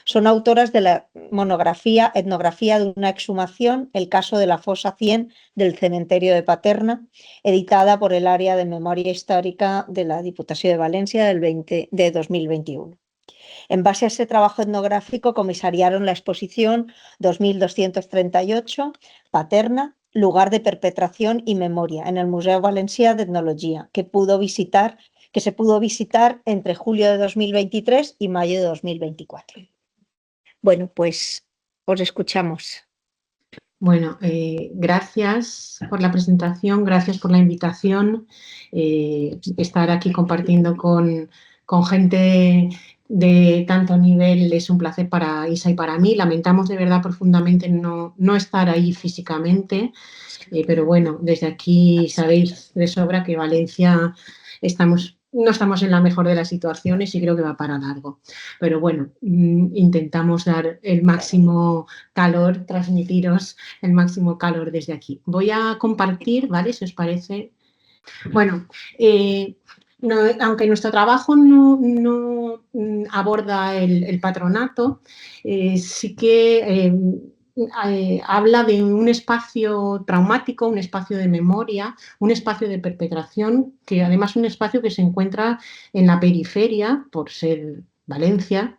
Son autoras de la monografía Etnografía de una exhumación, el caso de la fosa 100 del cementerio de Paterna, editada por el Área de Memoria Histórica de la Diputación de Valencia de 2021. En base a ese trabajo etnográfico comisariaron la exposición 2238, Paterna, lugar de perpetración y memoria, en el Museu Valencià d'Etnologia, que se pudo visitar entre julio de 2023 y mayo de 2024. Bueno, pues os escuchamos. Bueno, gracias por la presentación, gracias por la invitación. Estar aquí compartiendo con gente de tanto nivel es un placer para Isa y para mí. Lamentamos de verdad profundamente no estar ahí físicamente, pero bueno, desde aquí sabéis de sobra que Valencia no estamos en la mejor de las situaciones y creo que va para largo. Pero bueno, intentamos dar el máximo calor, transmitiros el máximo calor desde aquí. Voy a compartir, ¿vale? Si os parece. Bueno, aunque nuestro trabajo no aborda el patronato, sí que habla de un espacio traumático, un espacio de memoria, un espacio de perpetración, que además es un espacio que se encuentra en la periferia, por ser Valencia,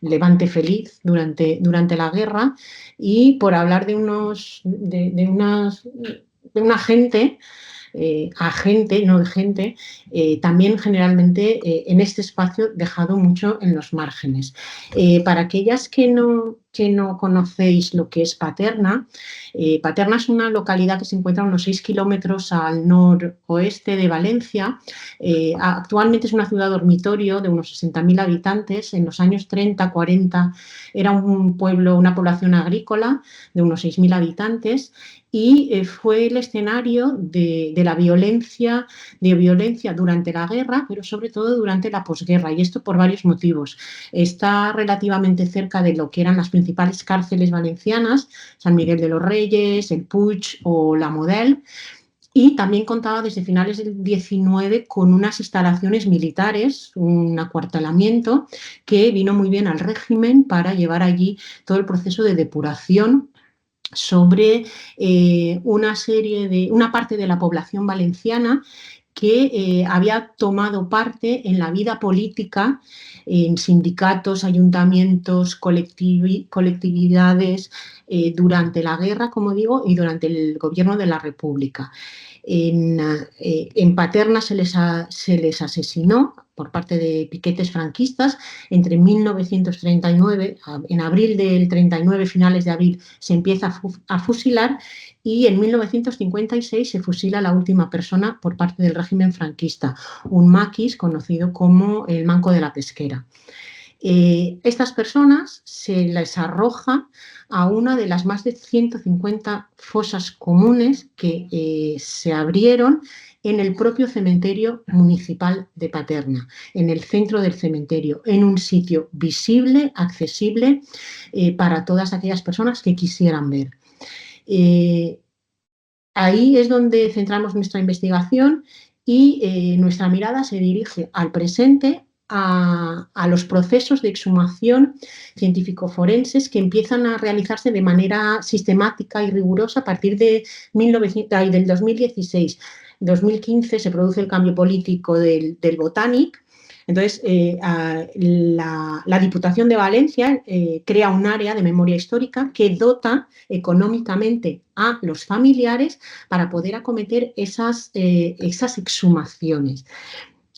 Levante feliz durante la guerra, y por hablar de una gente, agente, no de gente, también generalmente en este espacio dejado mucho en los márgenes. Para aquellas que no conocéis lo que es Paterna, Paterna es una localidad que se encuentra a unos 6 kilómetros al noroeste de Valencia. Actualmente es una ciudad dormitorio de unos 60.000 habitantes. En los años 30, 40 era un pueblo, una población agrícola de unos 6.000 habitantes, y fue el escenario de la violencia durante la guerra, pero sobre todo durante la posguerra, y esto por varios motivos. Está relativamente cerca de lo que eran las principales cárceles valencianas, San Miguel de los Reyes, el Puig o la Model, y también contaba desde finales del 19 con unas instalaciones militares, un acuartelamiento que vino muy bien al régimen para llevar allí todo el proceso de depuración sobre una parte de la población valenciana que había tomado parte en la vida política, en sindicatos, ayuntamientos, colectividades, durante la guerra, como digo, y durante el gobierno de la República. En Paterna se les asesinó por parte de piquetes franquistas. Entre 1939, en abril del 39, finales de abril, se empieza a fusilar, y en 1956 se fusila la última persona por parte del régimen franquista, un maquis conocido como el Manco de la Pesquera. Estas personas se les arroja a una de las más de 150 fosas comunes que se abrieron en el propio cementerio municipal de Paterna, en el centro del cementerio, en un sitio visible, accesible para todas aquellas personas que quisieran ver. Ahí es donde centramos nuestra investigación y nuestra mirada se dirige al presente, a los procesos de exhumación científico-forenses que empiezan a realizarse de manera sistemática y rigurosa a partir de del 2016. En 2015 se produce el cambio político del Botanic. Entonces, la Diputación de Valencia crea un área de memoria histórica que dota económicamente a los familiares para poder acometer esas exhumaciones.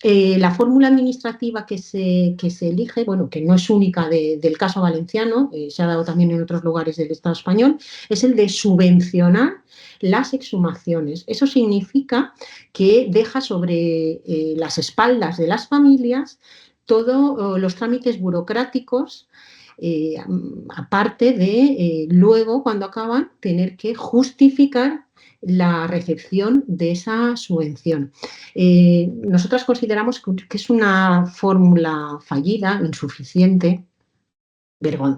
La fórmula administrativa que se elige, bueno, que no es única del caso valenciano, se ha dado también en otros lugares del Estado español, es el de subvencionar las exhumaciones. Eso significa que deja sobre las espaldas de las familias todos los trámites burocráticos, aparte de luego, cuando acaban, tener que justificar la recepción de esa subvención. Nosotras consideramos que es una fórmula fallida, insuficiente,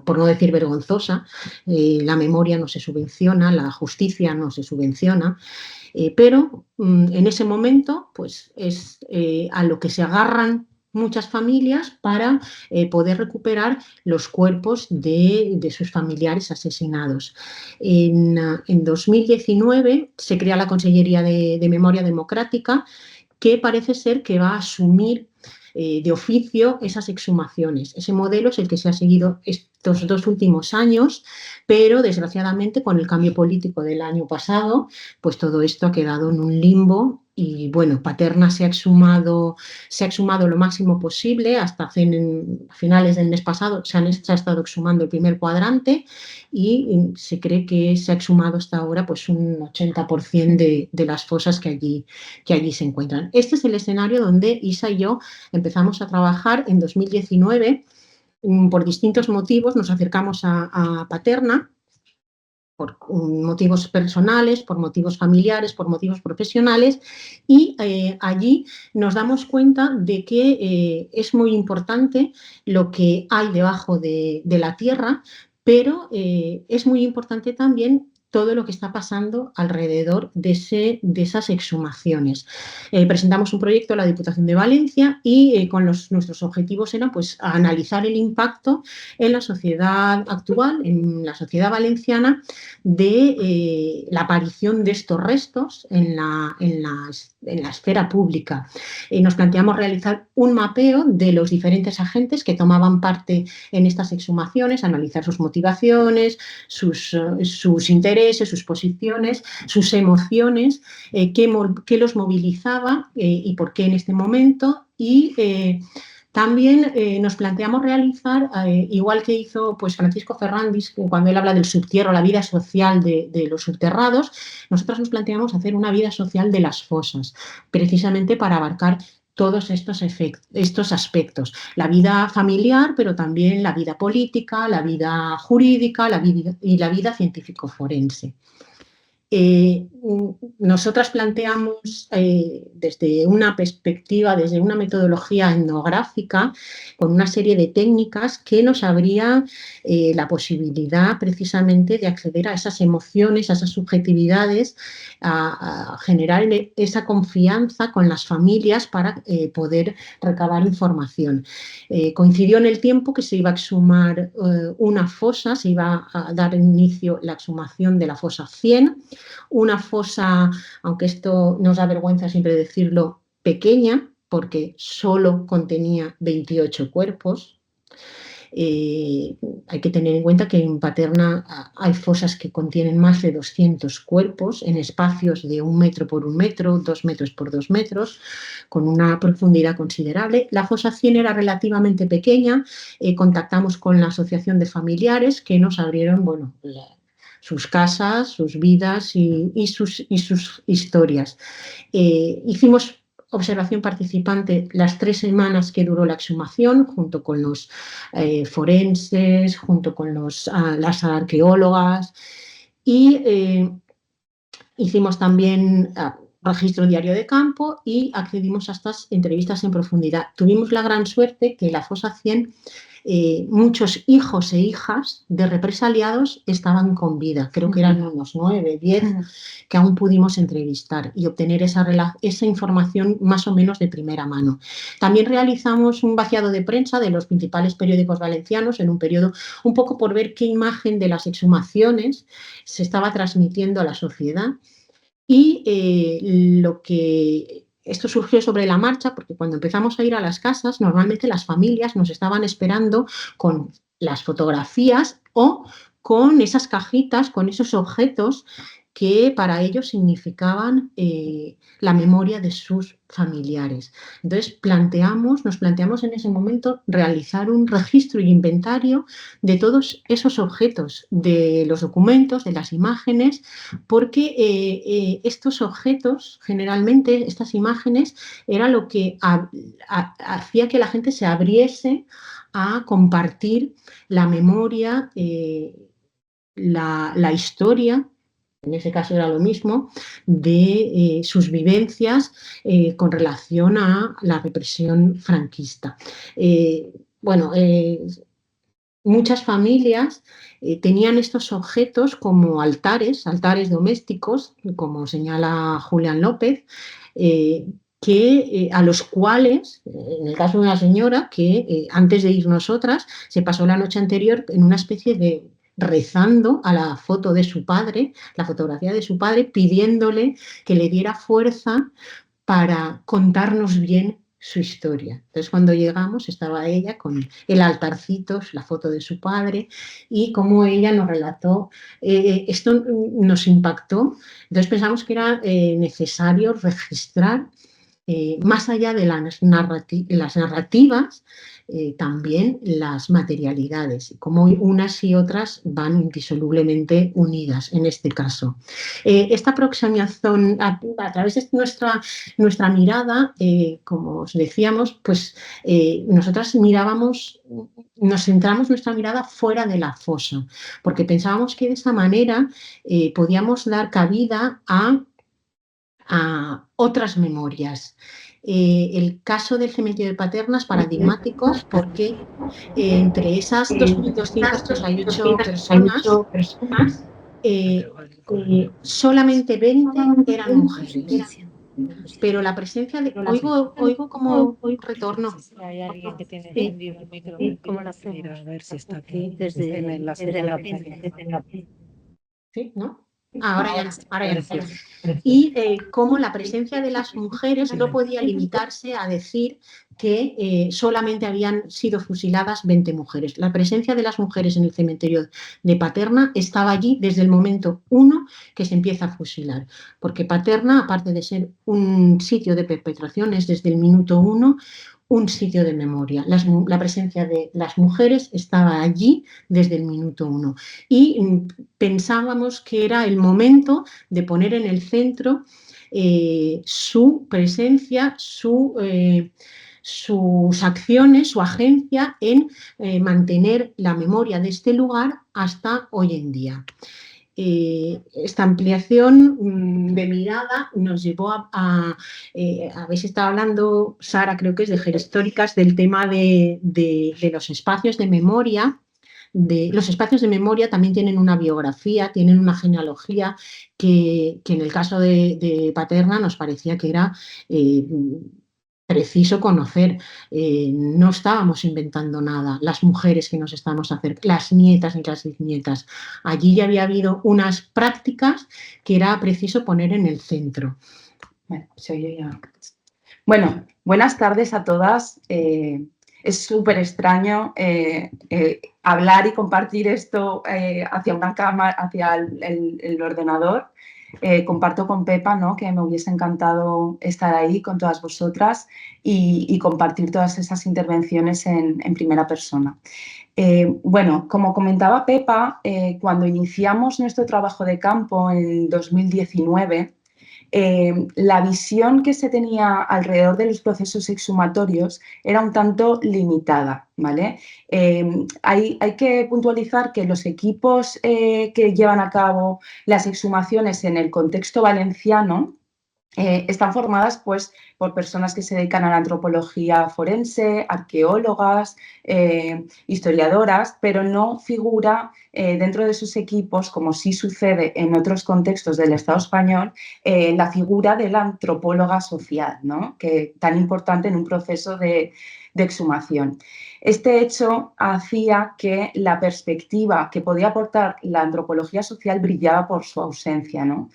por no decir vergonzosa. La memoria no se subvenciona, la justicia no se subvenciona, pero en ese momento pues es a lo que se agarran muchas familias para poder recuperar los cuerpos de sus familiares asesinados. En 2019 se crea la Consellería de Memoria Democrática, que parece ser que va a asumir de oficio esas exhumaciones. Ese modelo es el que se ha seguido estos 2 últimos años, pero desgraciadamente con el cambio político del año pasado, pues todo esto ha quedado en un limbo. Y bueno, Paterna se ha exhumado lo máximo posible. Hasta finales del mes pasado se ha estado exhumando el primer cuadrante y se cree que se ha exhumado hasta ahora pues un 80% de las fosas que allí se encuentran. Este es el escenario donde Isa y yo empezamos a trabajar en 2019. Por distintos motivos nos acercamos a Paterna, por motivos personales, por motivos familiares, por motivos profesionales, y allí nos damos cuenta de que es muy importante lo que hay debajo de la tierra, pero es muy importante también todo lo que está pasando alrededor de esas exhumaciones. Presentamos un proyecto a la Diputación de Valencia y con nuestros objetivos eran pues, analizar el impacto en la sociedad actual, en la sociedad valenciana, de la aparición de estos restos en la esfera pública. Nos planteamos realizar un mapeo de los diferentes agentes que tomaban parte en estas exhumaciones, analizar sus motivaciones, sus intereses, sus posiciones, sus emociones, qué los movilizaba y por qué en este momento. Y también nos planteamos realizar, igual que hizo pues, Francisco Ferrandis, cuando él habla del subtierro, la vida social de los subterrados, nosotros nos planteamos hacer una vida social de las fosas, precisamente para abarcar todos estos aspectos. La vida familiar, pero también la vida política, la vida jurídica y la vida científico-forense. Nosotras planteamos desde una perspectiva, desde una metodología etnográfica, con una serie de técnicas que nos abría la posibilidad precisamente de acceder a esas emociones, a esas subjetividades, a generar esa confianza con las familias para poder recabar información. Coincidió en el tiempo que se iba a exhumar una fosa, se iba a dar inicio la exhumación de la fosa 100, una fosa, aunque esto nos da vergüenza siempre decirlo, pequeña, porque solo contenía 28 cuerpos. Hay que tener en cuenta que en Paterna hay fosas que contienen más de 200 cuerpos en espacios de 1 metro por 1 metro, 2 metros por 2 metros, con una profundidad considerable. La fosa 100 era relativamente pequeña, contactamos con la asociación de familiares que nos abrieron, bueno, sus casas, sus vidas y sus historias. Hicimos observación participante las 3 semanas que duró la exhumación, junto con los forenses, junto con las arqueólogas, y hicimos también registro diario de campo y accedimos a estas entrevistas en profundidad. Tuvimos la gran suerte que la fosa 100, muchos hijos e hijas de represaliados estaban con vida, creo que eran unos 9, 10 que aún pudimos entrevistar y obtener esa información más o menos de primera mano. También realizamos un vaciado de prensa de los principales periódicos valencianos en un periodo un poco por ver qué imagen de las exhumaciones se estaba transmitiendo a la sociedad. Y esto surgió sobre la marcha, porque cuando empezamos a ir a las casas, normalmente las familias nos estaban esperando con las fotografías o con esas cajitas, con esos objetos que para ellos significaban la memoria de sus familiares. Entonces nos planteamos en ese momento realizar un registro y inventario de todos esos objetos, de los documentos, de las imágenes, porque estos objetos, generalmente estas imágenes, era lo que hacía que la gente se abriese a compartir la memoria, la historia, en ese caso era lo mismo, de sus vivencias con relación a la represión franquista. Muchas familias tenían estos objetos como altares domésticos, como señala Julián López, a los cuales, en el caso de una señora que antes de ir nosotras, se pasó la noche anterior en una especie de rezando a la foto de su padre, la fotografía de su padre, pidiéndole que le diera fuerza para contarnos bien su historia. Entonces, cuando llegamos, estaba ella con el altarcito, la foto de su padre, y como ella nos relató, esto nos impactó. Entonces, pensamos que era necesario registrar, más allá de las narrativas, también las materialidades, como unas y otras van indisolublemente unidas en este caso. Esta aproximación a través de nuestra mirada, como os decíamos, pues nosotras nos centramos nuestra mirada fuera de la fosa, porque pensábamos que de esa manera podíamos dar cabida a otras memorias. El caso del cementerio de Paterna es paradigmático porque entre esas 2.238 personas, solamente 20 eran mujeres. Pero la presencia de... Oigo como retorno. Hay alguien que tiene Sí. encendido el micro. ¿Cómo lo hacemos? Mira, a ver si está aquí. Desde la ¿Sí? ¿No? Ahora ya. Y cómo la presencia de las mujeres no podía limitarse a decir que solamente habían sido fusiladas 20 mujeres. La presencia de las mujeres en el cementerio de Paterna estaba allí desde el momento 1 que se empieza a fusilar, porque Paterna, aparte de ser un sitio de perpetración, es desde el minuto 1 un sitio de memoria. La presencia de las mujeres estaba allí desde el minuto 1 y pensábamos que era el momento de poner en el centro su presencia, sus acciones, su agencia en mantener la memoria de este lugar hasta hoy en día. Esta ampliación de mirada nos llevó habéis estado hablando, Sara, creo que es de Gerhistóricas, del tema de los espacios de memoria. Los espacios de memoria también tienen una biografía, tienen una genealogía que en el caso de Paterna nos parecía que era preciso conocer. No estábamos inventando nada, las mujeres que nos estábamos acercando, las nietas y las bisnietas. Allí ya había habido unas prácticas que era preciso poner en el centro. Bueno, se oye ya. Bueno, buenas tardes a todas. es súper extraño hablar y compartir esto hacia una cámara, hacia el ordenador. Comparto con Pepa, ¿no?, que me hubiese encantado estar ahí con todas vosotras y compartir todas esas intervenciones en primera persona. Bueno, como comentaba Pepa, cuando iniciamos nuestro trabajo de campo en 2019, la visión que se tenía alrededor de los procesos exhumatorios era un tanto limitada, ¿vale? Hay que puntualizar que los equipos que llevan a cabo las exhumaciones en el contexto valenciano están formadas pues, por personas que se dedican a la antropología forense, arqueólogas, historiadoras, pero no figura dentro de sus equipos, como sí sucede en otros contextos del Estado español, la figura de la antropóloga social, ¿no?, que tan importante en un proceso de exhumación. Este hecho hacía que la perspectiva que podía aportar la antropología social brillaba por su ausencia, ¿no?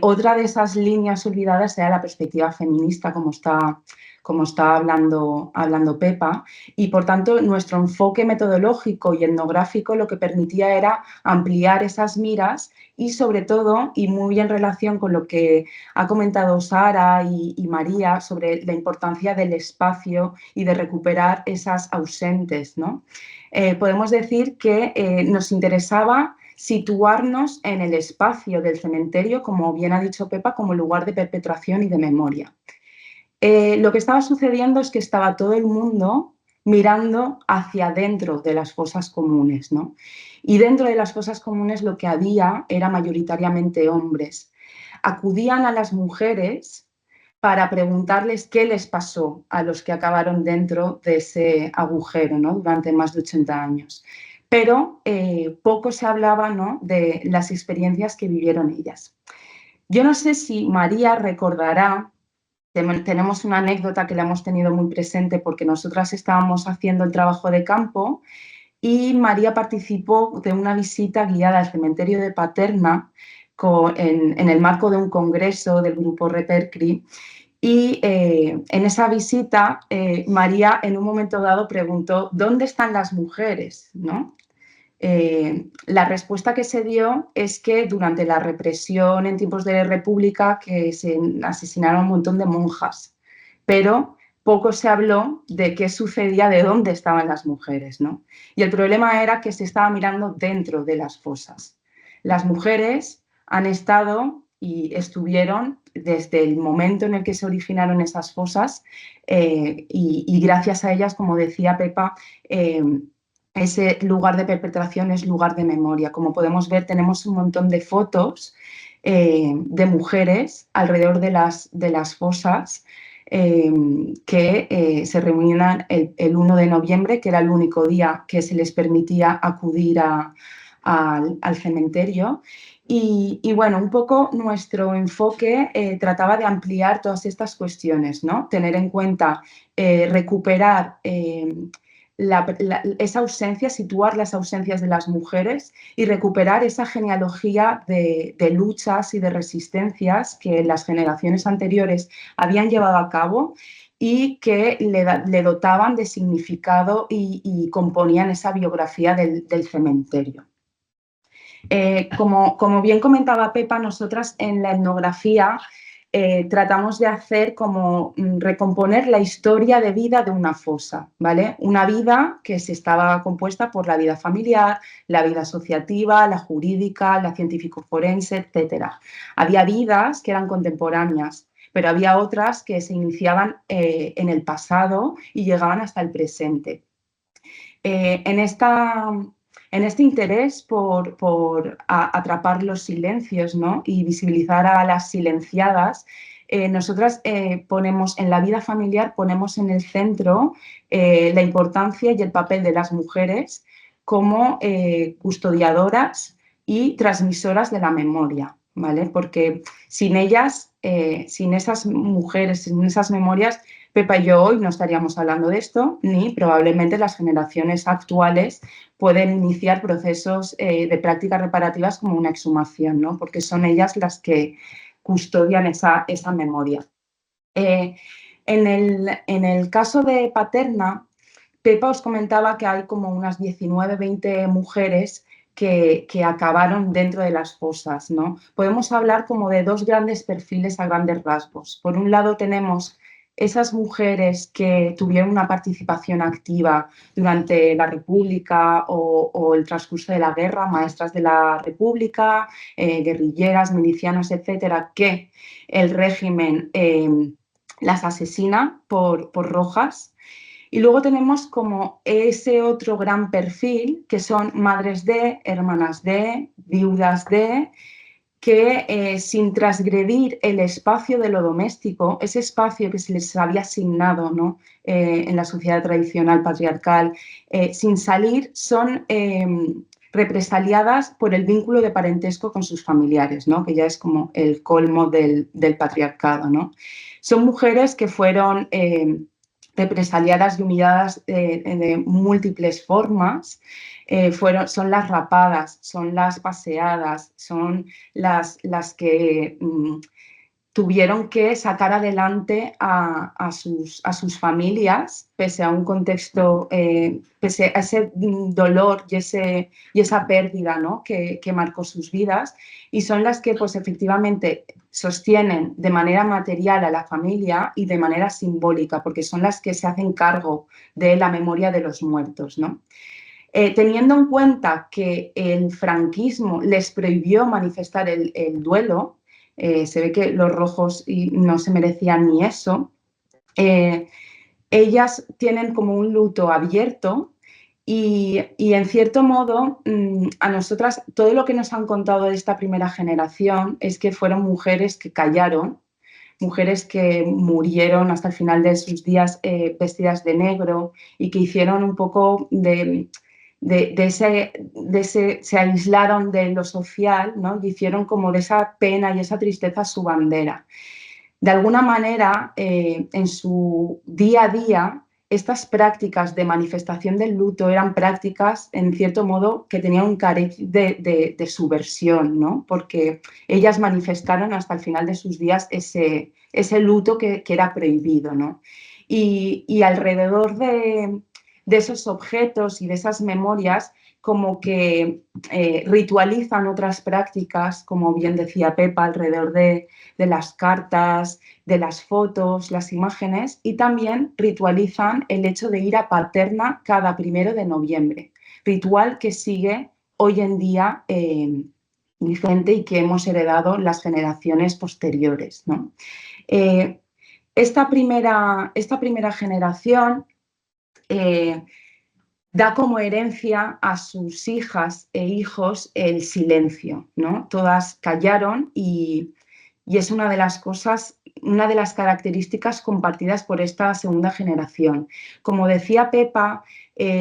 Otra de esas líneas olvidadas era la perspectiva feminista, como está hablando Pepa, y por tanto nuestro enfoque metodológico y etnográfico lo que permitía era ampliar esas miras y sobre todo, y muy en relación con lo que ha comentado Sara y María sobre la importancia del espacio y de recuperar esas ausentes, ¿no? Podemos decir que nos interesaba situarnos en el espacio del cementerio, como bien ha dicho Pepa, como lugar de perpetuación y de memoria. Lo que estaba sucediendo es que estaba todo el mundo mirando hacia dentro de las fosas comunes, ¿no? Y dentro de las fosas comunes lo que había era mayoritariamente hombres. Acudían a las mujeres para preguntarles qué les pasó a los que acabaron dentro de ese agujero, ¿no?, durante más de 80 años. Pero poco se hablaba, ¿no?, de las experiencias que vivieron ellas. Yo no sé si María recordará, tenemos una anécdota que la hemos tenido muy presente porque nosotras estábamos haciendo el trabajo de campo y María participó de una visita guiada al cementerio de Paterna en el marco de un congreso del grupo Repercri. Y en esa visita, María en un momento dado preguntó: ¿dónde están las mujeres?, ¿no? La respuesta que se dio es que durante la represión en tiempos de la República que se asesinaron un montón de monjas, pero poco se habló de qué sucedía, de dónde estaban las mujeres, ¿no? Y el problema era que se estaba mirando dentro de las fosas. Las mujeres han estado y estuvieron desde el momento en el que se originaron esas fosas y gracias a ellas, como decía Pepa, ese lugar de perpetuación es lugar de memoria. Como podemos ver, tenemos un montón de fotos de mujeres alrededor de las fosas que se reunían el 1 de noviembre, que era el único día que se les permitía acudir al cementerio. Y bueno, un poco nuestro enfoque trataba de ampliar todas estas cuestiones, ¿no? Tener en cuenta, recuperar esa ausencia, situar las ausencias de las mujeres y recuperar esa genealogía de luchas y de resistencias que las generaciones anteriores habían llevado a cabo y que le dotaban de significado y componían esa biografía del cementerio. Como bien comentaba Pepa, nosotras en la etnografía tratamos de hacer como recomponer la historia de vida de una fosa, ¿vale? Una vida que se estaba compuesta por la vida familiar, la vida asociativa, la jurídica, la científico-forense, etc. Había vidas que eran contemporáneas, pero había otras que se iniciaban en el pasado y llegaban hasta el presente. En este interés por atrapar los silencios, ¿no?, y visibilizar a las silenciadas, nosotras ponemos en la vida familiar, ponemos en el centro la importancia y el papel de las mujeres como custodiadoras y transmisoras de la memoria, ¿vale? Porque sin ellas, sin esas mujeres, sin esas memorias, Pepa y yo hoy no estaríamos hablando de esto, ni probablemente las generaciones actuales pueden iniciar procesos de prácticas reparativas como una exhumación, ¿no?, porque son ellas las que custodian esa memoria. En el caso de Paterna, Pepa os comentaba que hay como unas 19, 20 mujeres que acabaron dentro de las fosas, ¿no? Podemos hablar como de dos grandes perfiles a grandes rasgos. Por un lado tenemos esas mujeres que tuvieron una participación activa durante la República o el transcurso de la guerra, maestras de la República, guerrilleras, milicianas, etcétera, que el régimen las asesina por rojas. Y luego tenemos como ese otro gran perfil, que son madres de, hermanas de, viudas de, que sin transgredir el espacio de lo doméstico, ese espacio que se les había asignado, ¿no? En la sociedad tradicional patriarcal, sin salir, son represaliadas por el vínculo de parentesco con sus familiares, ¿no? Que ya es como el colmo del patriarcado, ¿no? Son mujeres que fueron represaliadas y humilladas de múltiples formas. Son las rapadas, son las paseadas, son las que tuvieron que sacar adelante a sus familias, pese a un contexto, pese a ese dolor y esa pérdida, ¿no? que marcó sus vidas, y son las que pues, efectivamente sostienen de manera material a la familia y de manera simbólica, porque son las que se hacen cargo de la memoria de los muertos, ¿no? Teniendo en cuenta que el franquismo les prohibió manifestar el duelo, se ve que los rojos no se merecían ni eso, ellas tienen como un luto abierto y en cierto modo a nosotras todo lo que nos han contado de esta primera generación es que fueron mujeres que callaron, mujeres que murieron hasta el final de sus días vestidas de negro y que hicieron un poco se aislaron de lo social, ¿no? Y hicieron como de esa pena y esa tristeza su bandera. De alguna manera, en su día a día, estas prácticas de manifestación del luto eran prácticas, en cierto modo, que tenían un cariz de subversión, ¿no? Porque ellas manifestaron hasta el final de sus días ese luto que era prohibido, ¿no? Y alrededor de esos objetos y de esas memorias, como que ritualizan otras prácticas, como bien decía Pepa, alrededor de las cartas, de las fotos, las imágenes, y también ritualizan el hecho de ir a Paterna cada 1 de noviembre, ritual que sigue hoy en día vigente y que hemos heredado las generaciones posteriores, ¿no? Esta primera generación da como herencia a sus hijas e hijos el silencio, ¿no? Todas callaron y es una de las cosas, una de las características compartidas por esta segunda generación. Como decía Pepa,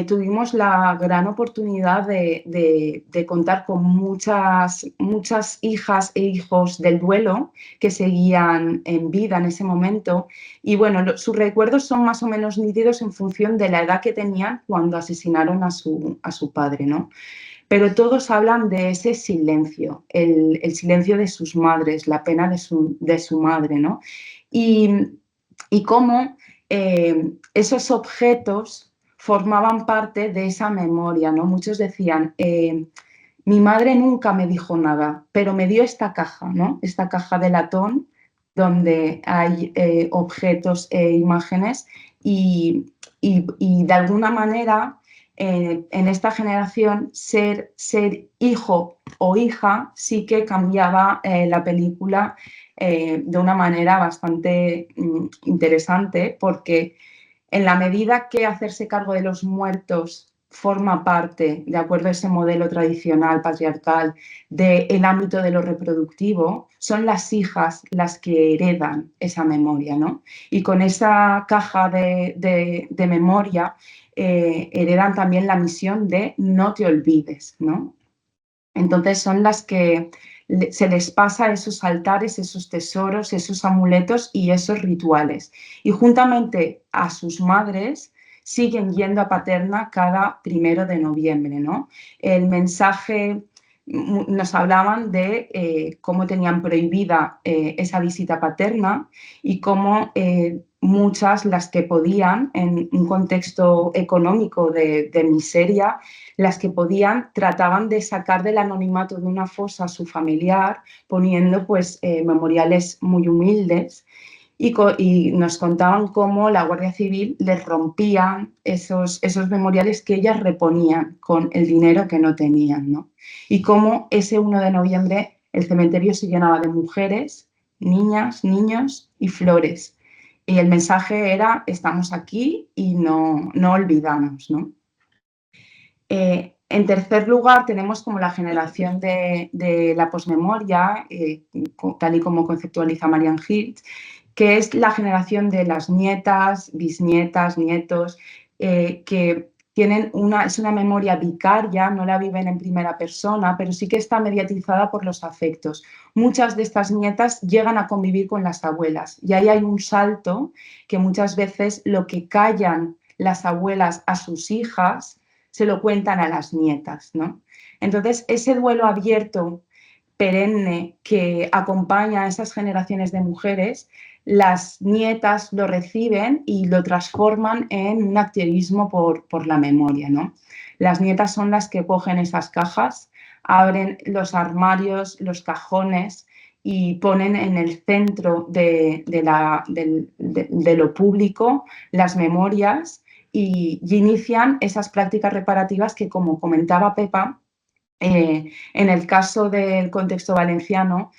tuvimos la gran oportunidad de contar con muchas hijas e hijos del duelo que seguían en vida en ese momento y bueno, sus recuerdos son más o menos nítidos en función de la edad que tenían cuando asesinaron a su padre, ¿no? Pero todos hablan de ese silencio, el silencio de sus madres, la pena de su madre, ¿no? Y cómo esos objetos formaban parte de esa memoria, ¿no? Muchos decían, mi madre nunca me dijo nada, pero me dio esta caja, ¿no? Esta caja de latón donde hay objetos e imágenes y de alguna manera en esta generación ser hijo o hija sí que cambiaba la película de una manera bastante interesante, porque en la medida que hacerse cargo de los muertos forma parte, de acuerdo a ese modelo tradicional patriarcal, del ámbito de lo reproductivo, son las hijas las que heredan esa memoria, ¿no? Y con esa caja de memoria heredan también la misión de no te olvides, ¿no? Entonces son las que se les pasa esos altares, esos tesoros, esos amuletos y esos rituales. Y juntamente a sus madres siguen yendo a Paterna cada 1 de noviembre, ¿no? El mensaje nos hablaban de cómo tenían prohibida esa visita paterna y cómo muchas, las que podían, en un contexto económico de miseria, las que podían trataban de sacar del anonimato de una fosa a su familiar, poniendo pues memoriales muy humildes. Y nos contaban cómo la Guardia Civil les rompía esos memoriales que ellas reponían con el dinero que no tenían, ¿no? Y cómo ese 1 de noviembre el cementerio se llenaba de mujeres, niñas, niños y flores. Y el mensaje era: estamos aquí y no olvidamos, ¿no? En tercer lugar, tenemos como la generación de la posmemoria, tal y como conceptualiza Marianne Hilst, que es la generación de las nietas, bisnietas, nietos, que es una memoria vicaria, no la viven en primera persona, pero sí que está mediatizada por los afectos. Muchas de estas nietas llegan a convivir con las abuelas y ahí hay un salto que muchas veces lo que callan las abuelas a sus hijas se lo cuentan a las nietas, ¿no? Entonces, ese duelo abierto, perenne, que acompaña a esas generaciones de mujeres, las nietas lo reciben y lo transforman en un activismo por la memoria, ¿no? Las nietas son las que cogen esas cajas, abren los armarios, los cajones y ponen en el centro de lo público las memorias y inician esas prácticas reparativas que, como comentaba Pepa, en el caso del contexto valenciano,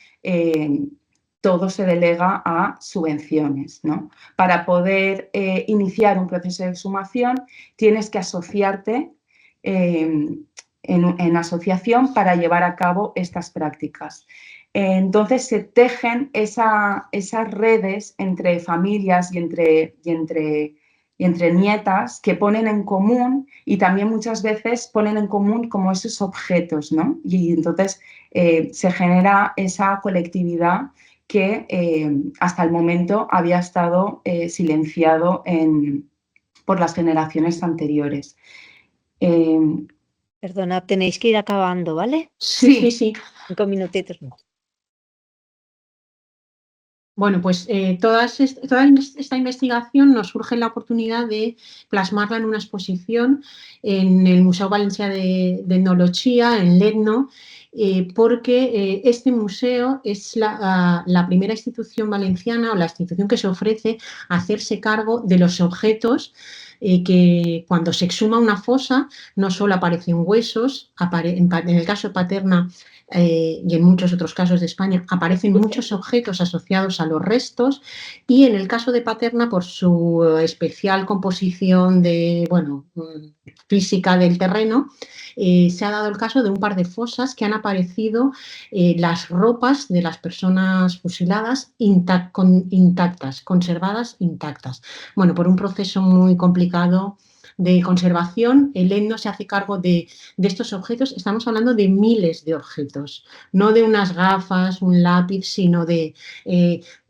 todo se delega a subvenciones, ¿no? Para poder iniciar un proceso de exhumación tienes que asociarte en asociación para llevar a cabo estas prácticas. Entonces se tejen esas redes entre familias y entre nietas que ponen en común y también muchas veces ponen en común como esos objetos, ¿no? Y entonces se genera esa colectividad que hasta el momento había estado silenciado por las generaciones anteriores. Perdona, tenéis que ir acabando, ¿vale? Sí. 5 minutitos más. Bueno, pues toda esta investigación nos surge la oportunidad de plasmarla en una exposición en el Museu Valencià d'Etnologia, en Letno, porque este museo es la primera institución valenciana o la institución que se ofrece a hacerse cargo de los objetos que cuando se exhuma una fosa no solo aparecen huesos, en el caso de Paterna y en muchos otros casos de España aparecen muchos objetos asociados a los restos y en el caso de Paterna por su especial composición física del terreno se ha dado el caso de un par de fosas que han aparecido las ropas de las personas fusiladas intactas, conservadas intactas. Bueno, por un proceso muy complicado de conservación, el Letno se hace cargo de estos objetos. Estamos hablando de miles de objetos, no de unas gafas, un lápiz, sino de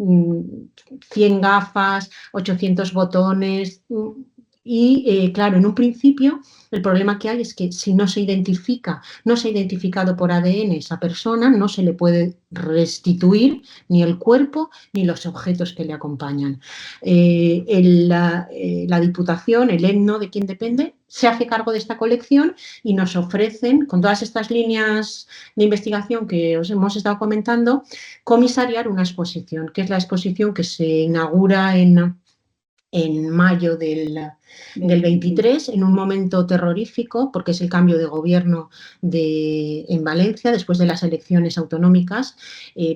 100 gafas, 800 botones. Y claro, en un principio el problema que hay es que si no se identifica, no se ha identificado por ADN esa persona, no se le puede restituir ni el cuerpo ni los objetos que le acompañan. La Diputación, el Letno, de quien depende, se hace cargo de esta colección y nos ofrecen, con todas estas líneas de investigación que os hemos estado comentando, comisariar una exposición, que es la exposición que se inaugura en mayo del 23, en un momento terrorífico, porque es el cambio de gobierno en Valencia, después de las elecciones autonómicas.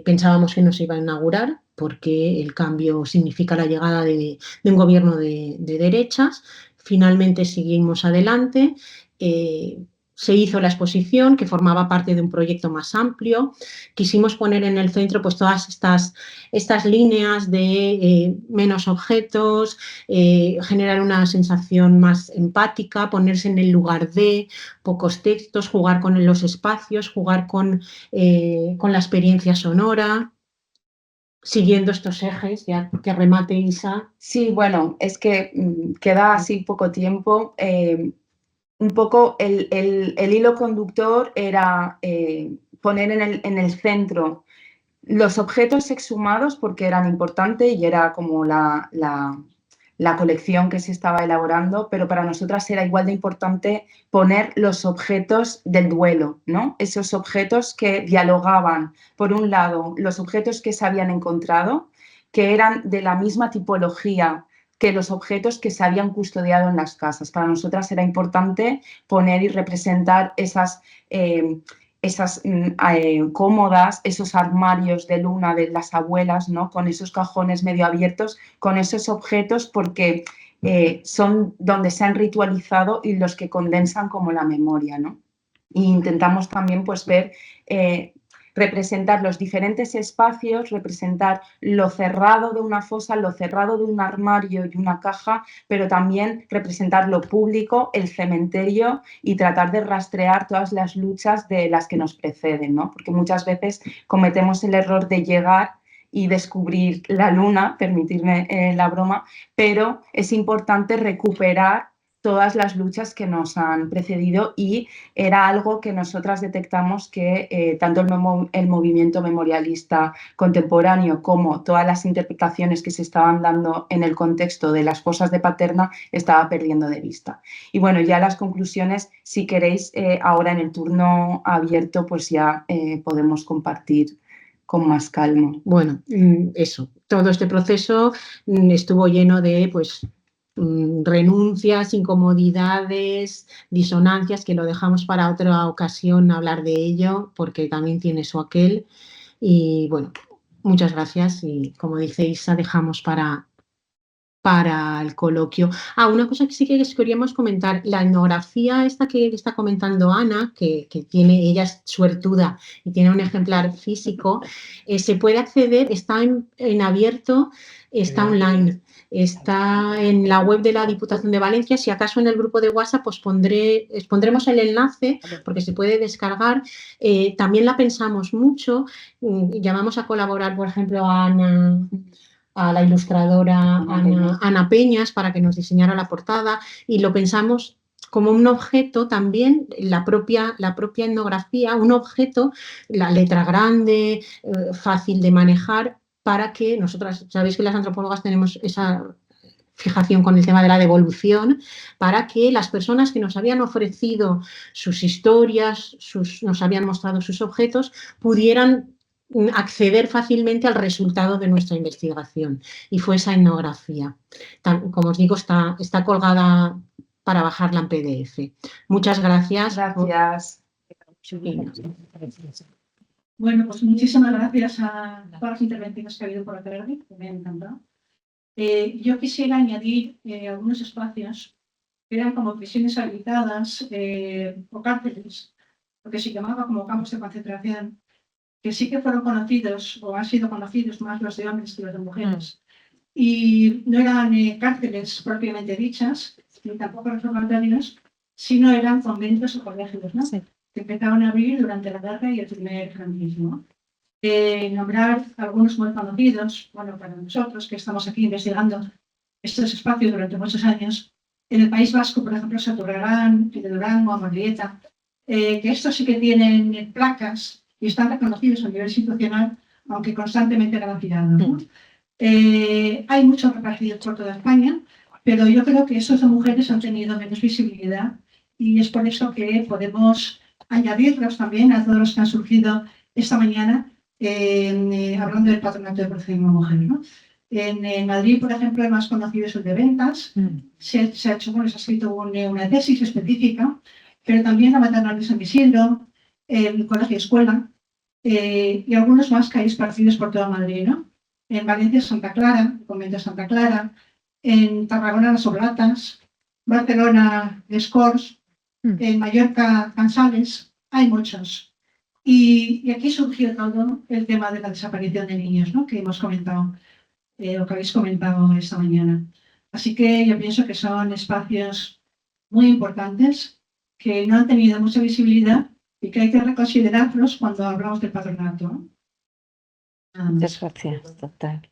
Pensábamos que no se iba a inaugurar, porque el cambio significa la llegada de un gobierno de derechas. Finalmente seguimos adelante. Se hizo la exposición, que formaba parte de un proyecto más amplio. Quisimos poner en el centro pues, todas estas líneas de menos objetos, generar una sensación más empática, ponerse en el lugar de pocos textos, jugar con los espacios, jugar con la experiencia sonora. Siguiendo estos ejes, ya que remate Isa. Sí, bueno, es que queda así poco tiempo. un poco el hilo conductor era poner en el centro los objetos exhumados porque eran importantes y era como la colección que se estaba elaborando, pero para nosotras era igual de importante poner los objetos del duelo, ¿no? Esos objetos que dialogaban, por un lado, los objetos que se habían encontrado, que eran de la misma tipología que los objetos que se habían custodiado en las casas. Para nosotras era importante poner y representar esas cómodas, esos armarios de luna de las abuelas, ¿no? Con esos cajones medio abiertos, con esos objetos, porque son donde se han ritualizado y los que condensan como la memoria, ¿no? E intentamos también pues ver, representar los diferentes espacios, representar lo cerrado de una fosa, lo cerrado de un armario y una caja, pero también representar lo público, el cementerio, y tratar de rastrear todas las luchas de las que nos preceden, ¿no? Porque muchas veces cometemos el error de llegar y descubrir la luna, permitirme la broma, pero es importante recuperar todas las luchas que nos han precedido, y era algo que nosotras detectamos que tanto el movimiento memorialista contemporáneo como todas las interpretaciones que se estaban dando en el contexto de las fosas de Paterna estaba perdiendo de vista. Y bueno, ya las conclusiones, si queréis, ahora en el turno abierto, pues ya podemos compartir con más calma. Bueno, eso, todo este proceso estuvo lleno de pues renuncias, incomodidades, disonancias, que lo dejamos para otra ocasión hablar de ello, porque también tiene su aquel. Y bueno, muchas gracias, y como dice Isa, dejamos para el coloquio. Una cosa que sí que les queríamos comentar, la etnografía esta que está comentando Ana, que tiene, ella es suertuda y tiene un ejemplar físico, se puede acceder, está en abierto, está online, está en la web de la Diputación de Valencia. Si acaso en el grupo de WhatsApp pues pondremos el enlace, porque se puede descargar. También la pensamos mucho, llamamos a colaborar, por ejemplo, a Ana, a la ilustradora Ana Peñas, para que nos diseñara la portada, y lo pensamos como un objeto también, la propia etnografía, un objeto, la letra grande, fácil de manejar, para que nosotras, sabéis que las antropólogas tenemos esa fijación con el tema de la devolución, para que las personas que nos habían ofrecido sus historias, nos habían mostrado sus objetos, pudieran acceder fácilmente al resultado de nuestra investigación, y fue esa etnografía. Como os digo, está colgada para bajarla en PDF. Muchas gracias. Gracias. Bueno, pues muchísimas gracias a todas las intervenciones que ha habido por la tarde, que me han encantado. Yo quisiera añadir algunos espacios que eran como prisiones habilitadas o cárceles, lo que se llamaba como campos de concentración, que sí que fueron conocidos o han sido conocidos más los de hombres que los de mujeres. Y no eran cárceles propiamente dichas, ni tampoco reformatorios, sino eran conventos o colegios, ¿no? Sí. Que empezaron a abrir durante la guerra y el primer franquismo. Nombrar algunos muy conocidos, bueno, para nosotros que estamos aquí investigando estos espacios durante muchos años. En el País Vasco, por ejemplo, Saturrarán, de Durango, Amadrieta, que estos sí que tienen placas y están reconocidos a nivel institucional, aunque constantemente dilapidados, ¿no? Hay muchos repartidos por toda España, pero yo creo que esos de mujeres han tenido menos visibilidad, y es por eso que podemos añadirlos también a todos los que han surgido esta mañana, hablando del Patronato de Protección a la Mujer, ¿no? En Madrid, por ejemplo, el más conocido es el de Ventas. Se ha escrito una tesis específica, pero también la Maternal de San Isidro, el Colegio Escuela, y algunos más que hay esparcidos por toda Madrid, ¿no? En Valencia, Santa Clara, el Convento de Santa Clara, en Tarragona, Las Oblatas, Barcelona, Les Corts, en Mallorca, Cansales, hay muchos. Y aquí surgió todo el tema de la desaparición de niños, ¿no? Que hemos comentado, o que habéis comentado esta mañana. Así que yo pienso que son espacios muy importantes que no han tenido mucha visibilidad y que hay que reconsiderarlos cuando hablamos del patronato, ¿no? Muchas gracias, total.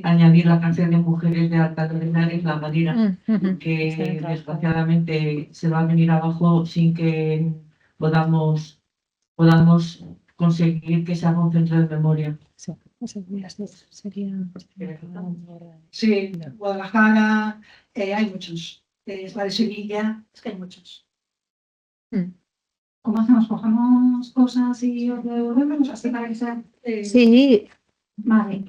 añadir la cárcel de mujeres de Alcalá de Henares, La Galera, que desgraciadamente se va a venir abajo sin que podamos conseguir que se haga un centro de memoria. Sí, Guadalajara, hay muchos. Es la de Sevilla, es que hay muchos. ¿Cómo hacemos? ¿Cogemos cosas y os devolvemos así para que sea? Sí, Vale,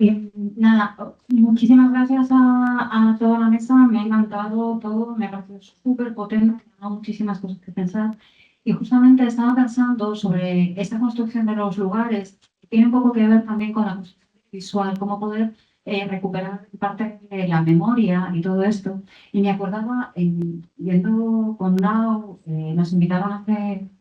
nada, muchísimas gracias a toda la mesa, me ha encantado todo, me ha parecido súper potente, me ha dado muchísimas cosas que pensar. Y justamente estaba pensando sobre esta construcción de los lugares, que tiene un poco que ver también con la construcción visual, cómo poder recuperar parte de la memoria y todo esto. Y me acordaba, viendo con Lau, nos invitaron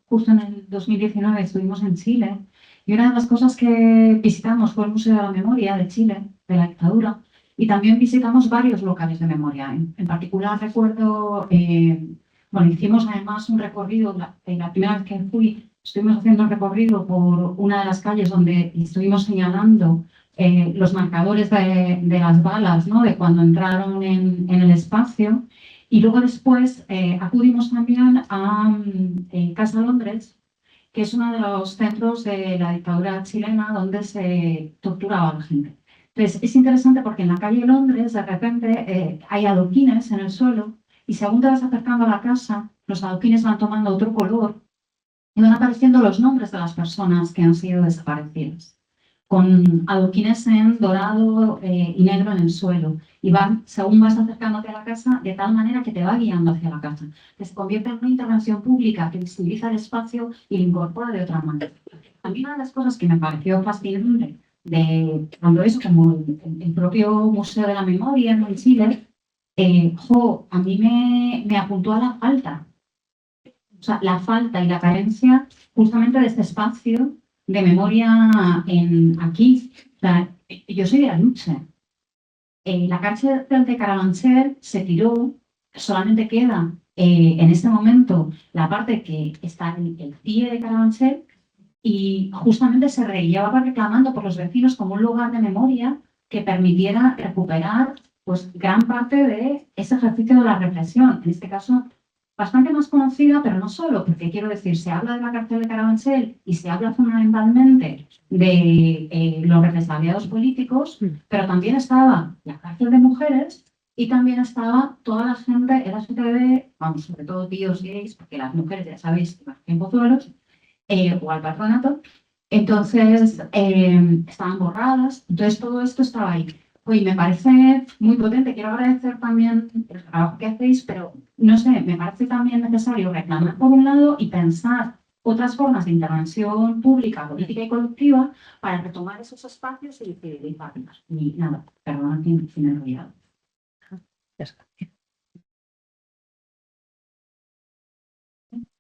justo en el 2019, estuvimos en Chile. Y una de las cosas que visitamos fue el Museo de la Memoria de Chile, de la dictadura, y también visitamos varios locales de memoria. En particular recuerdo, bueno, hicimos además un recorrido, la primera vez que fui, estuvimos haciendo un recorrido por una de las calles donde estuvimos señalando los marcadores de las balas, ¿no? De cuando entraron en el espacio. Y luego después acudimos también a Casa Londres, que es uno de los centros de la dictadura chilena donde se torturaba a la gente. Entonces, es interesante porque en la calle Londres, de repente, hay adoquines en el suelo y según te vas acercando a la casa, los adoquines van tomando otro color y van apareciendo los nombres de las personas que han sido desaparecidas, con adoquines en dorado y negro en el suelo. Y van, según vas acercándote a la casa, de tal manera que te va guiando hacia la casa, que se convierte en una intervención pública que visibiliza el espacio y lo incorpora de otra manera. A mí una de las cosas que me pareció fascinante de cuando es como el propio Museo de la Memoria en Chile, a mí me apuntó a la falta. O sea, la falta y la carencia justamente de este espacio de memoria aquí. O sea, yo soy de Aluche. La cárcel de Carabanchel se tiró, solamente queda en este momento la parte que está el CIE de Carabanchel y justamente se llevaba reclamando por los vecinos como un lugar de memoria que permitiera recuperar pues, gran parte de ese ejercicio de la represión. En este caso, bastante más conocida, pero no solo, porque quiero decir, se habla de la cárcel de Carabanchel y se habla fundamentalmente de los represaliados políticos, pero también estaba la cárcel de mujeres y también estaba toda la gente LGTB, vamos, sobre todo tíos gays, porque las mujeres, ya sabéis, en Pozuelos, o al patronato, entonces estaban borradas, entonces todo esto estaba ahí. Oye, me parece muy potente, quiero agradecer también el trabajo que hacéis, pero no sé, me parece también necesario reclamar por un lado y pensar otras formas de intervención pública, política y colectiva para retomar esos espacios y visibilizarlos. Y nada, perdón, sin enrollado.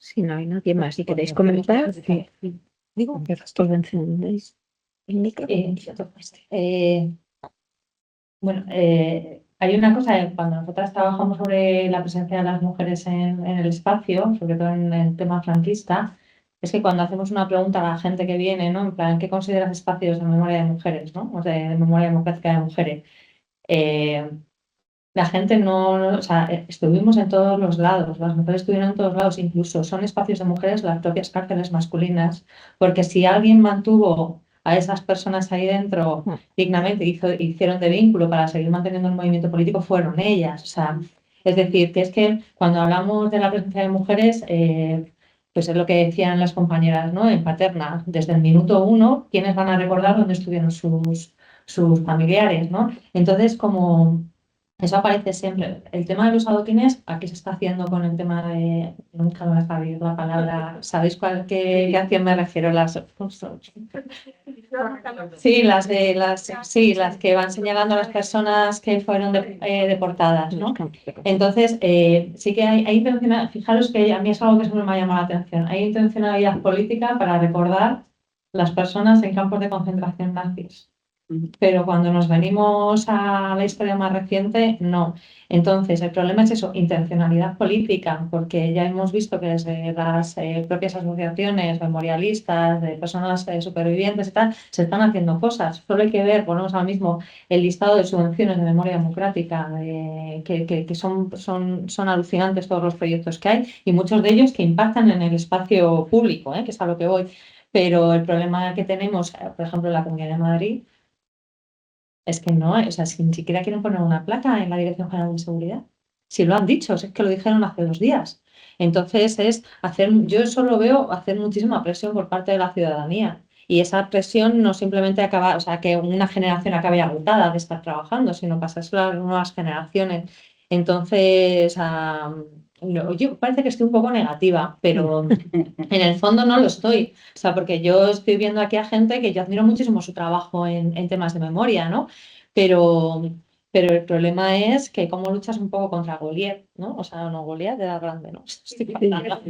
si no hay nadie más y queréis comentar, digo, pues encendéis el micro. Bueno, hay una cosa, cuando nosotras trabajamos sobre la presencia de las mujeres en el espacio, sobre todo en el tema franquista, es que cuando hacemos una pregunta a la gente que viene, ¿no? En plan, ¿qué consideras espacios de memoria de mujeres, ¿no? O sea, de memoria democrática de mujeres? La gente no, o sea, estuvimos en todos los lados, las mujeres estuvieron en todos lados, incluso son espacios de mujeres las propias cárceles masculinas, porque si alguien mantuvo a esas personas ahí dentro dignamente, hicieron de vínculo para seguir manteniendo el movimiento político, fueron ellas. O sea, es decir, que es que cuando hablamos de la presencia de mujeres, pues es lo que decían las compañeras, ¿no? En Paterna, desde el minuto 1, ¿quiénes van a recordar dónde estuvieron sus familiares, ¿no? Entonces, como eso aparece siempre. El tema de los adoquines, aquí se está haciendo con el tema de. Nunca me va a salir la palabra. ¿Sabéis qué acción me refiero? Sí, las que van señalando a las personas que fueron deportadas, ¿no? Entonces, sí que hay intencionalidad. Fijaros que a mí es algo que siempre me ha llamado la atención. Hay intencionalidad política para recordar las personas en campos de concentración nazis. pero cuando nos venimos a la historia más reciente, no. Entonces, el problema es eso, intencionalidad política, porque ya hemos visto que desde las propias asociaciones memorialistas, de personas supervivientes y tal, se están haciendo cosas. Solo hay que ver, ponemos ahora mismo el listado de subvenciones de memoria democrática, que son alucinantes todos los proyectos que hay, y muchos de ellos que impactan en el espacio público, que es a lo que voy. Pero el problema que tenemos, por ejemplo, en la Comunidad de Madrid, es que no, o sea, si ni siquiera quieren poner una placa en la Dirección General de Seguridad. Si lo han dicho, es que lo dijeron hace 2 días. Entonces yo eso lo veo hacer muchísima presión por parte de la ciudadanía. Y esa presión no simplemente acaba, o sea, que una generación acabe agotada de estar trabajando, sino pasárselo a las nuevas generaciones. Entonces, yo parece que estoy un poco negativa, pero en el fondo no lo estoy. O sea, porque yo estoy viendo aquí a gente que yo admiro muchísimo su trabajo en temas de memoria, ¿no? Pero, pero el problema es que cómo luchas un poco contra Goliat, ¿no? O sea, no, Goliat era grande, ¿no? Estoy fatal.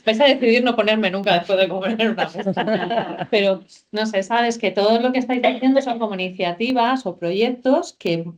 Vais a decidir no ponerme nunca después de comer una mesa. Pero, no sé, sabes que todo lo que estáis diciendo son como iniciativas o proyectos que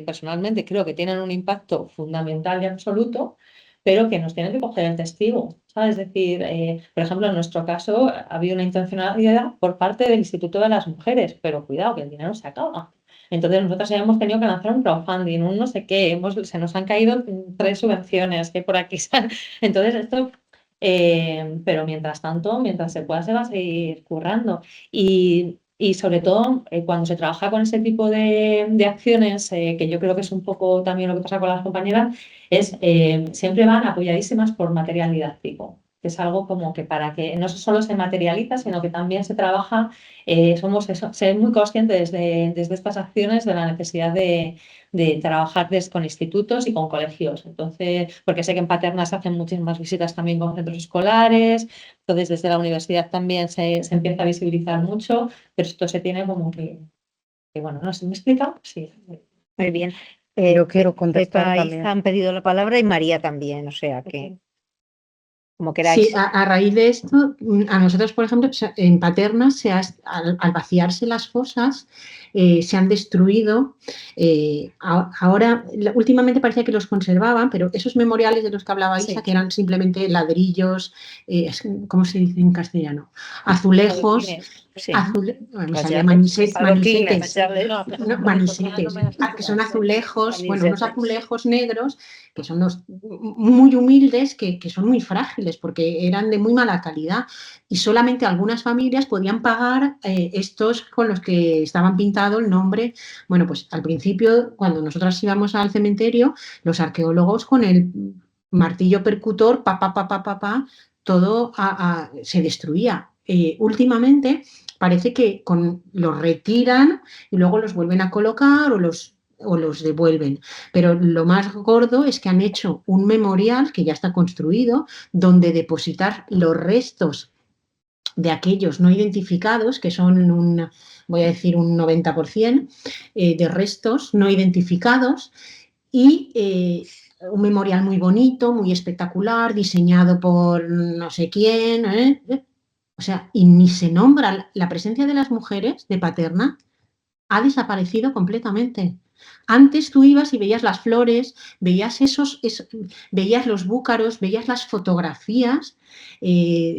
personalmente creo que tienen un impacto fundamental y absoluto, pero que nos tienen que coger el testigo, ¿sabes? Es decir, por ejemplo, en nuestro caso ha habido una intencionalidad por parte del Instituto de las Mujeres, pero cuidado, que el dinero se acaba. Entonces nosotros hemos tenido que lanzar un crowdfunding, un no sé qué, se nos han caído 3 subvenciones que por aquí salen. Entonces esto, pero mientras tanto, mientras se pueda, se va a seguir currando. Y sobre todo, cuando se trabaja con ese tipo de acciones, que yo creo que es un poco también lo que pasa con las compañeras, siempre van apoyadísimas por material didáctico, que es algo como que para que no solo se materializa, sino que también se trabaja, ser muy conscientes desde estas acciones de la necesidad de trabajar con institutos y con colegios. Entonces, porque sé que en Paterna se hacen muchísimas visitas también con centros escolares, entonces desde la universidad también se empieza a visibilizar mucho, pero esto se tiene como que bueno, ¿no se me explica? Sí. Muy bien. Yo quiero contestar Pepa y también. Isa han pedido la palabra y María también, o sea que como Sí, queráis. a raíz de esto, a nosotros, por ejemplo, en Paterna, al vaciarse las fosas, se han destruido. Ahora, últimamente parecía que los conservaban, pero esos memoriales de los que hablaba Isa, Sí. que eran simplemente ladrillos, ¿cómo se dice en castellano? Azulejos. Sí. Me salía manisetes, Adoquines. que son azulejos, bueno, unos azulejos negros que son muy humildes, que son muy frágiles porque eran de muy mala calidad y solamente algunas familias podían pagar estos con los que estaban pintado el nombre. Bueno, pues al principio, cuando nosotras íbamos al cementerio, los arqueólogos con el martillo percutor, todo se destruía. Últimamente parece que los retiran y luego los vuelven a colocar o los devuelven. Pero lo más gordo es que han hecho un memorial que ya está construido, donde depositar los restos de aquellos no identificados, que son voy a decir un 90% de restos no identificados, y un memorial muy bonito, muy espectacular, diseñado por no sé quién, o sea, y ni se nombra la presencia de las mujeres de Paterna, ha desaparecido completamente. Antes tú ibas y veías las flores, veías veías los búcaros, veías las fotografías,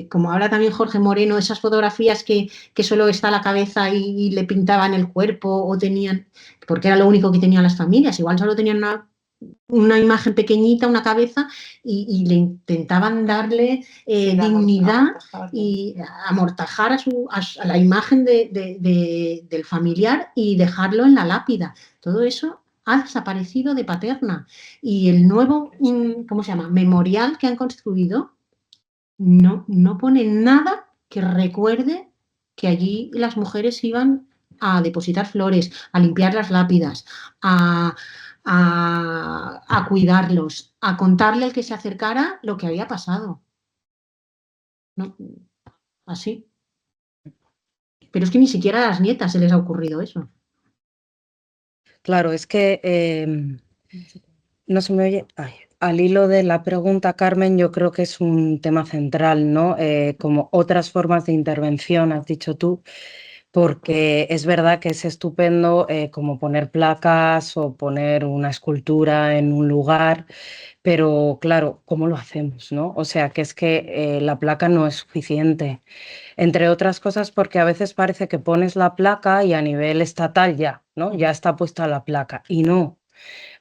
como habla también Jorge Moreno, esas fotografías que solo está la cabeza y le pintaban el cuerpo o tenían, porque era lo único que tenían las familias, igual solo tenían una imagen pequeñita, una cabeza, y le intentaban darle dignidad y amortajar a la imagen del familiar y dejarlo en la lápida. Todo eso ha desaparecido de Paterna. Y el nuevo, ¿cómo se llama?, memorial que han construido no pone nada que recuerde que allí las mujeres iban a depositar flores, a limpiar las lápidas, a cuidarlos, a contarle al que se acercara lo que había pasado. No, así. Pero es que ni siquiera a las nietas se les ha ocurrido eso. Claro, es que no se me oye. Ay, al hilo de la pregunta, Carmen, yo creo que es un tema central, ¿no? Como otras formas de intervención, has dicho tú, porque es verdad que es estupendo como poner placas o poner una escultura en un lugar, pero claro, ¿cómo lo hacemos, no? O sea, que es que la placa no es suficiente. Entre otras cosas porque a veces parece que pones la placa y a nivel estatal ya, ¿no? Ya está puesta la placa y no.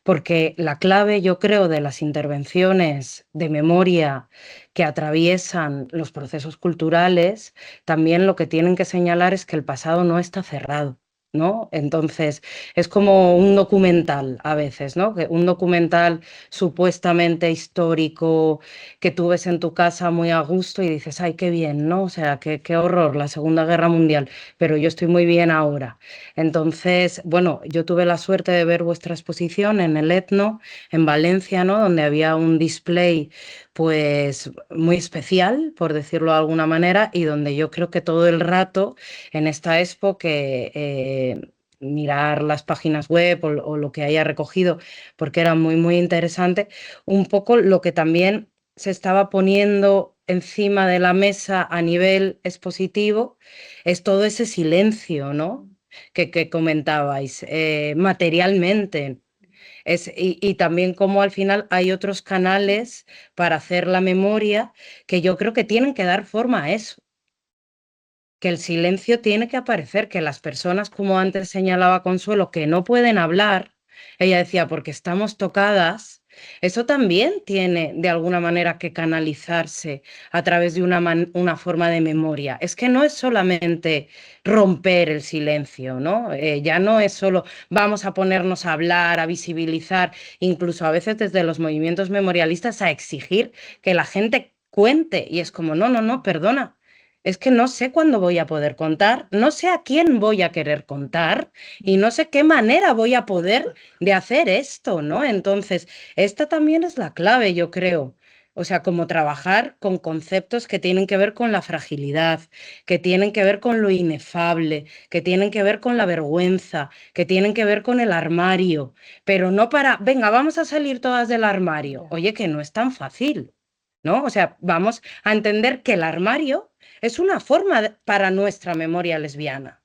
Porque la clave, yo creo, de las intervenciones de memoria que atraviesan los procesos culturales, también lo que tienen que señalar es que el pasado no está cerrado, ¿no? Entonces, es como un documental a veces, ¿no? Un documental supuestamente histórico que tú ves en tu casa muy a gusto y dices, ay, qué bien, ¿no? O sea, qué horror, la Segunda Guerra Mundial, pero yo estoy muy bien ahora. Entonces, bueno, yo tuve la suerte de ver vuestra exposición en el Etno, en Valencia, ¿no? Donde había un display, pues, muy especial, por decirlo de alguna manera, y donde yo creo que todo el rato en esta expo que mirar las páginas web o lo que haya recogido, porque era muy, muy interesante, un poco lo que también se estaba poniendo encima de la mesa a nivel expositivo es todo ese silencio, ¿no? Que comentabais, materialmente. Y también como al final hay otros canales para hacer la memoria que yo creo que tienen que dar forma a eso, que el silencio tiene que aparecer, que las personas, como antes señalaba Consuelo, que no pueden hablar, ella decía, porque estamos tocadas, eso también tiene de alguna manera que canalizarse a través de una forma de memoria. Es que no es solamente romper el silencio, ¿no? Ya no es solo vamos a ponernos a hablar, a visibilizar, incluso a veces desde los movimientos memorialistas a exigir que la gente cuente y es como, no, no, no, perdona. Es que no sé cuándo voy a poder contar, no sé a quién voy a querer contar y no sé qué manera voy a poder de hacer esto, ¿no? Entonces, esta también es la clave, yo creo. O sea, como trabajar con conceptos que tienen que ver con la fragilidad, que tienen que ver con lo inefable, que tienen que ver con la vergüenza, que tienen que ver con el armario, pero no para, venga, vamos a salir todas del armario. Oye, que no es tan fácil, ¿no? O sea, vamos a entender que el armario es una forma para nuestra memoria lesbiana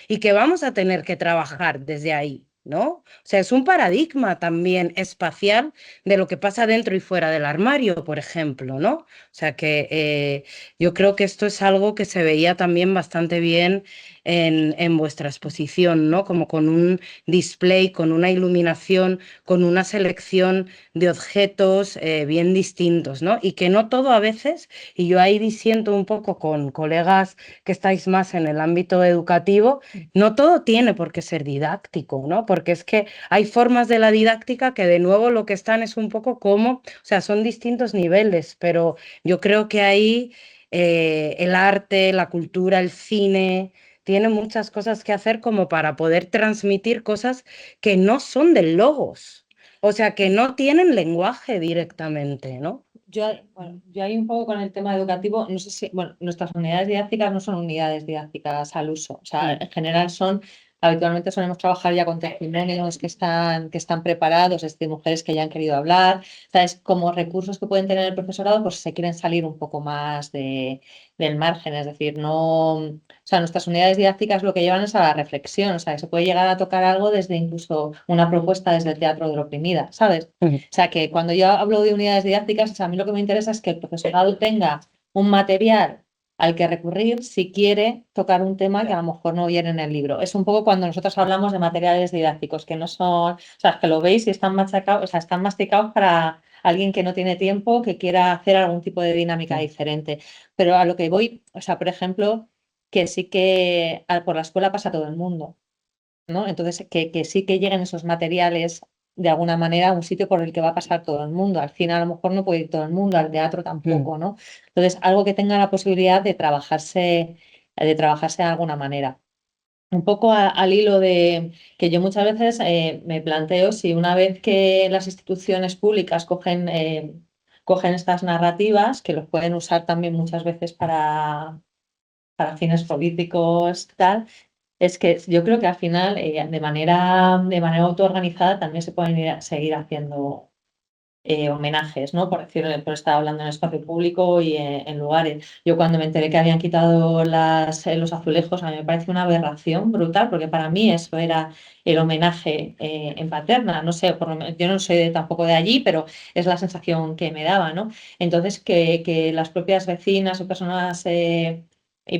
y que vamos a tener que trabajar desde ahí, ¿no? O sea, es un paradigma también espacial de lo que pasa dentro y fuera del armario, por ejemplo, ¿no? O sea, que yo creo que esto es algo que se veía también bastante bien en vuestra exposición, ¿no? Como con un display, con una iluminación, con una selección de objetos bien distintos, ¿no? Y que no todo a veces, y yo ahí disiento un poco con colegas que estáis más en el ámbito educativo, no todo tiene por qué ser didáctico, ¿no? Porque es que hay formas de la didáctica que de nuevo lo que están es un poco como, o sea, son distintos niveles, pero yo creo que ahí el arte, la cultura, el cine, tiene muchas cosas que hacer como para poder transmitir cosas que no son del logos, o sea, que no tienen lenguaje directamente, ¿no? Yo ahí un poco con el tema educativo, no sé si, bueno, nuestras unidades didácticas no son unidades didácticas al uso, o sea, en general habitualmente solemos trabajar ya con testimonios que están preparados, es decir, mujeres que ya han querido hablar, ¿sabes? Como recursos que pueden tener el profesorado, pues se quieren salir un poco más del margen, es decir, no, o sea, nuestras unidades didácticas lo que llevan es a la reflexión, o sea, que se puede llegar a tocar algo desde incluso una propuesta desde el teatro de la oprimida, ¿sabes? O sea, que cuando yo hablo de unidades didácticas, o sea, a mí lo que me interesa es que el profesorado tenga un material al que recurrir si quiere tocar un tema que a lo mejor no viene en el libro. Es un poco cuando nosotros hablamos de materiales didácticos, que no son, o sea, que lo veis y están machacados, o sea, están masticados para alguien que no tiene tiempo, que quiera hacer algún tipo de dinámica diferente. Pero a lo que voy, o sea, por ejemplo, que sí que por la escuela pasa todo el mundo, ¿no? Entonces, que sí que lleguen esos materiales de alguna manera a un sitio por el que va a pasar todo el mundo. Al cine a lo mejor no puede ir todo el mundo, al teatro tampoco, ¿no? Entonces, algo que tenga la posibilidad de trabajarse de alguna manera. Un poco al hilo de que yo muchas veces me planteo si una vez que las instituciones públicas cogen estas narrativas, que los pueden usar también muchas veces para fines políticos, tal, es que yo creo que al final, de manera autoorganizada, también se pueden seguir haciendo homenajes, ¿no? Por decirlo, por estar hablando en espacio público y en lugares. Yo cuando me enteré que habían quitado los azulejos, a mí me parece una aberración brutal, porque para mí eso era el homenaje en Paterna. No sé, yo no soy tampoco de allí, pero es la sensación que me daba, ¿no? Entonces, que las propias vecinas o personas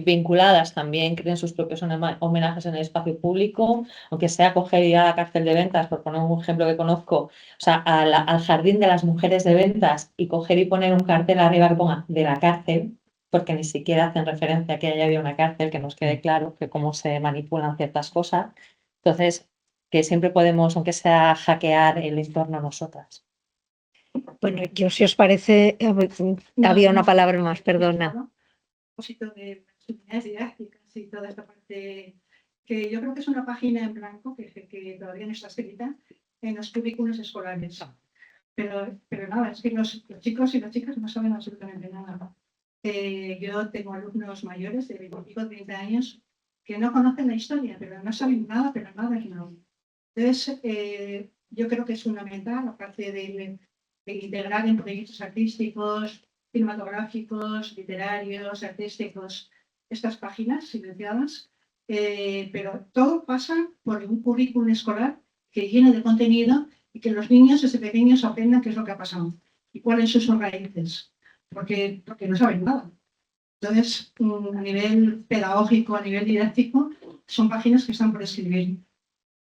vinculadas también creen sus propios homenajes en el espacio público, aunque sea coger y ir a la cárcel de Ventas, por poner un ejemplo que conozco, o sea, al jardín de las mujeres de Ventas y coger y poner un cartel arriba que ponga de la cárcel, porque ni siquiera hacen referencia a que haya habido una cárcel, que nos quede claro que cómo se manipulan ciertas cosas. Entonces, que siempre podemos, aunque sea, hackear el entorno nosotras. Bueno, yo si os parece, había una palabra más, perdona. A propósito de las unidades didácticas y toda esta parte, que yo creo que es una página en blanco que todavía no está escrita en los currículos escolares. Pero nada, es que los chicos y las chicas no saben absolutamente nada. Yo tengo alumnos mayores de 25 30 años que no conocen la historia, pero no saben nada, pero nada es nada. Entonces, yo creo que es fundamental, aparte de integrar en proyectos artísticos, cinematográficos, literarios, artísticos, estas páginas silenciadas, pero todo pasa por un currículum escolar que llene de contenido y que los niños desde pequeños aprendan qué es lo que ha pasado y cuáles son sus raíces, porque no saben nada. Entonces, a nivel pedagógico, a nivel didáctico, son páginas que están por escribir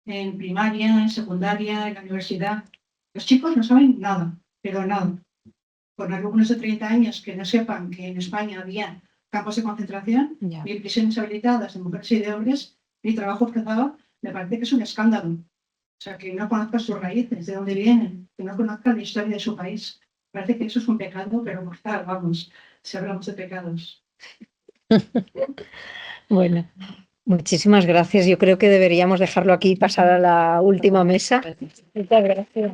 en primaria, en secundaria, en la universidad. Los chicos no saben nada, pero nada. Con alumnos de 30 años que no sepan que en España había campos de concentración, ni prisiones habilitadas de mujeres y de hombres, ni trabajo forzado, me parece que es un escándalo. O sea, que no conozcan sus raíces, de dónde vienen, que no conozcan la historia de su país. Me parece que eso es un pecado, pero mortal, vamos, si hablamos de pecados. Bueno, muchísimas gracias. Yo creo que deberíamos dejarlo aquí y pasar a la última mesa. Muchas gracias.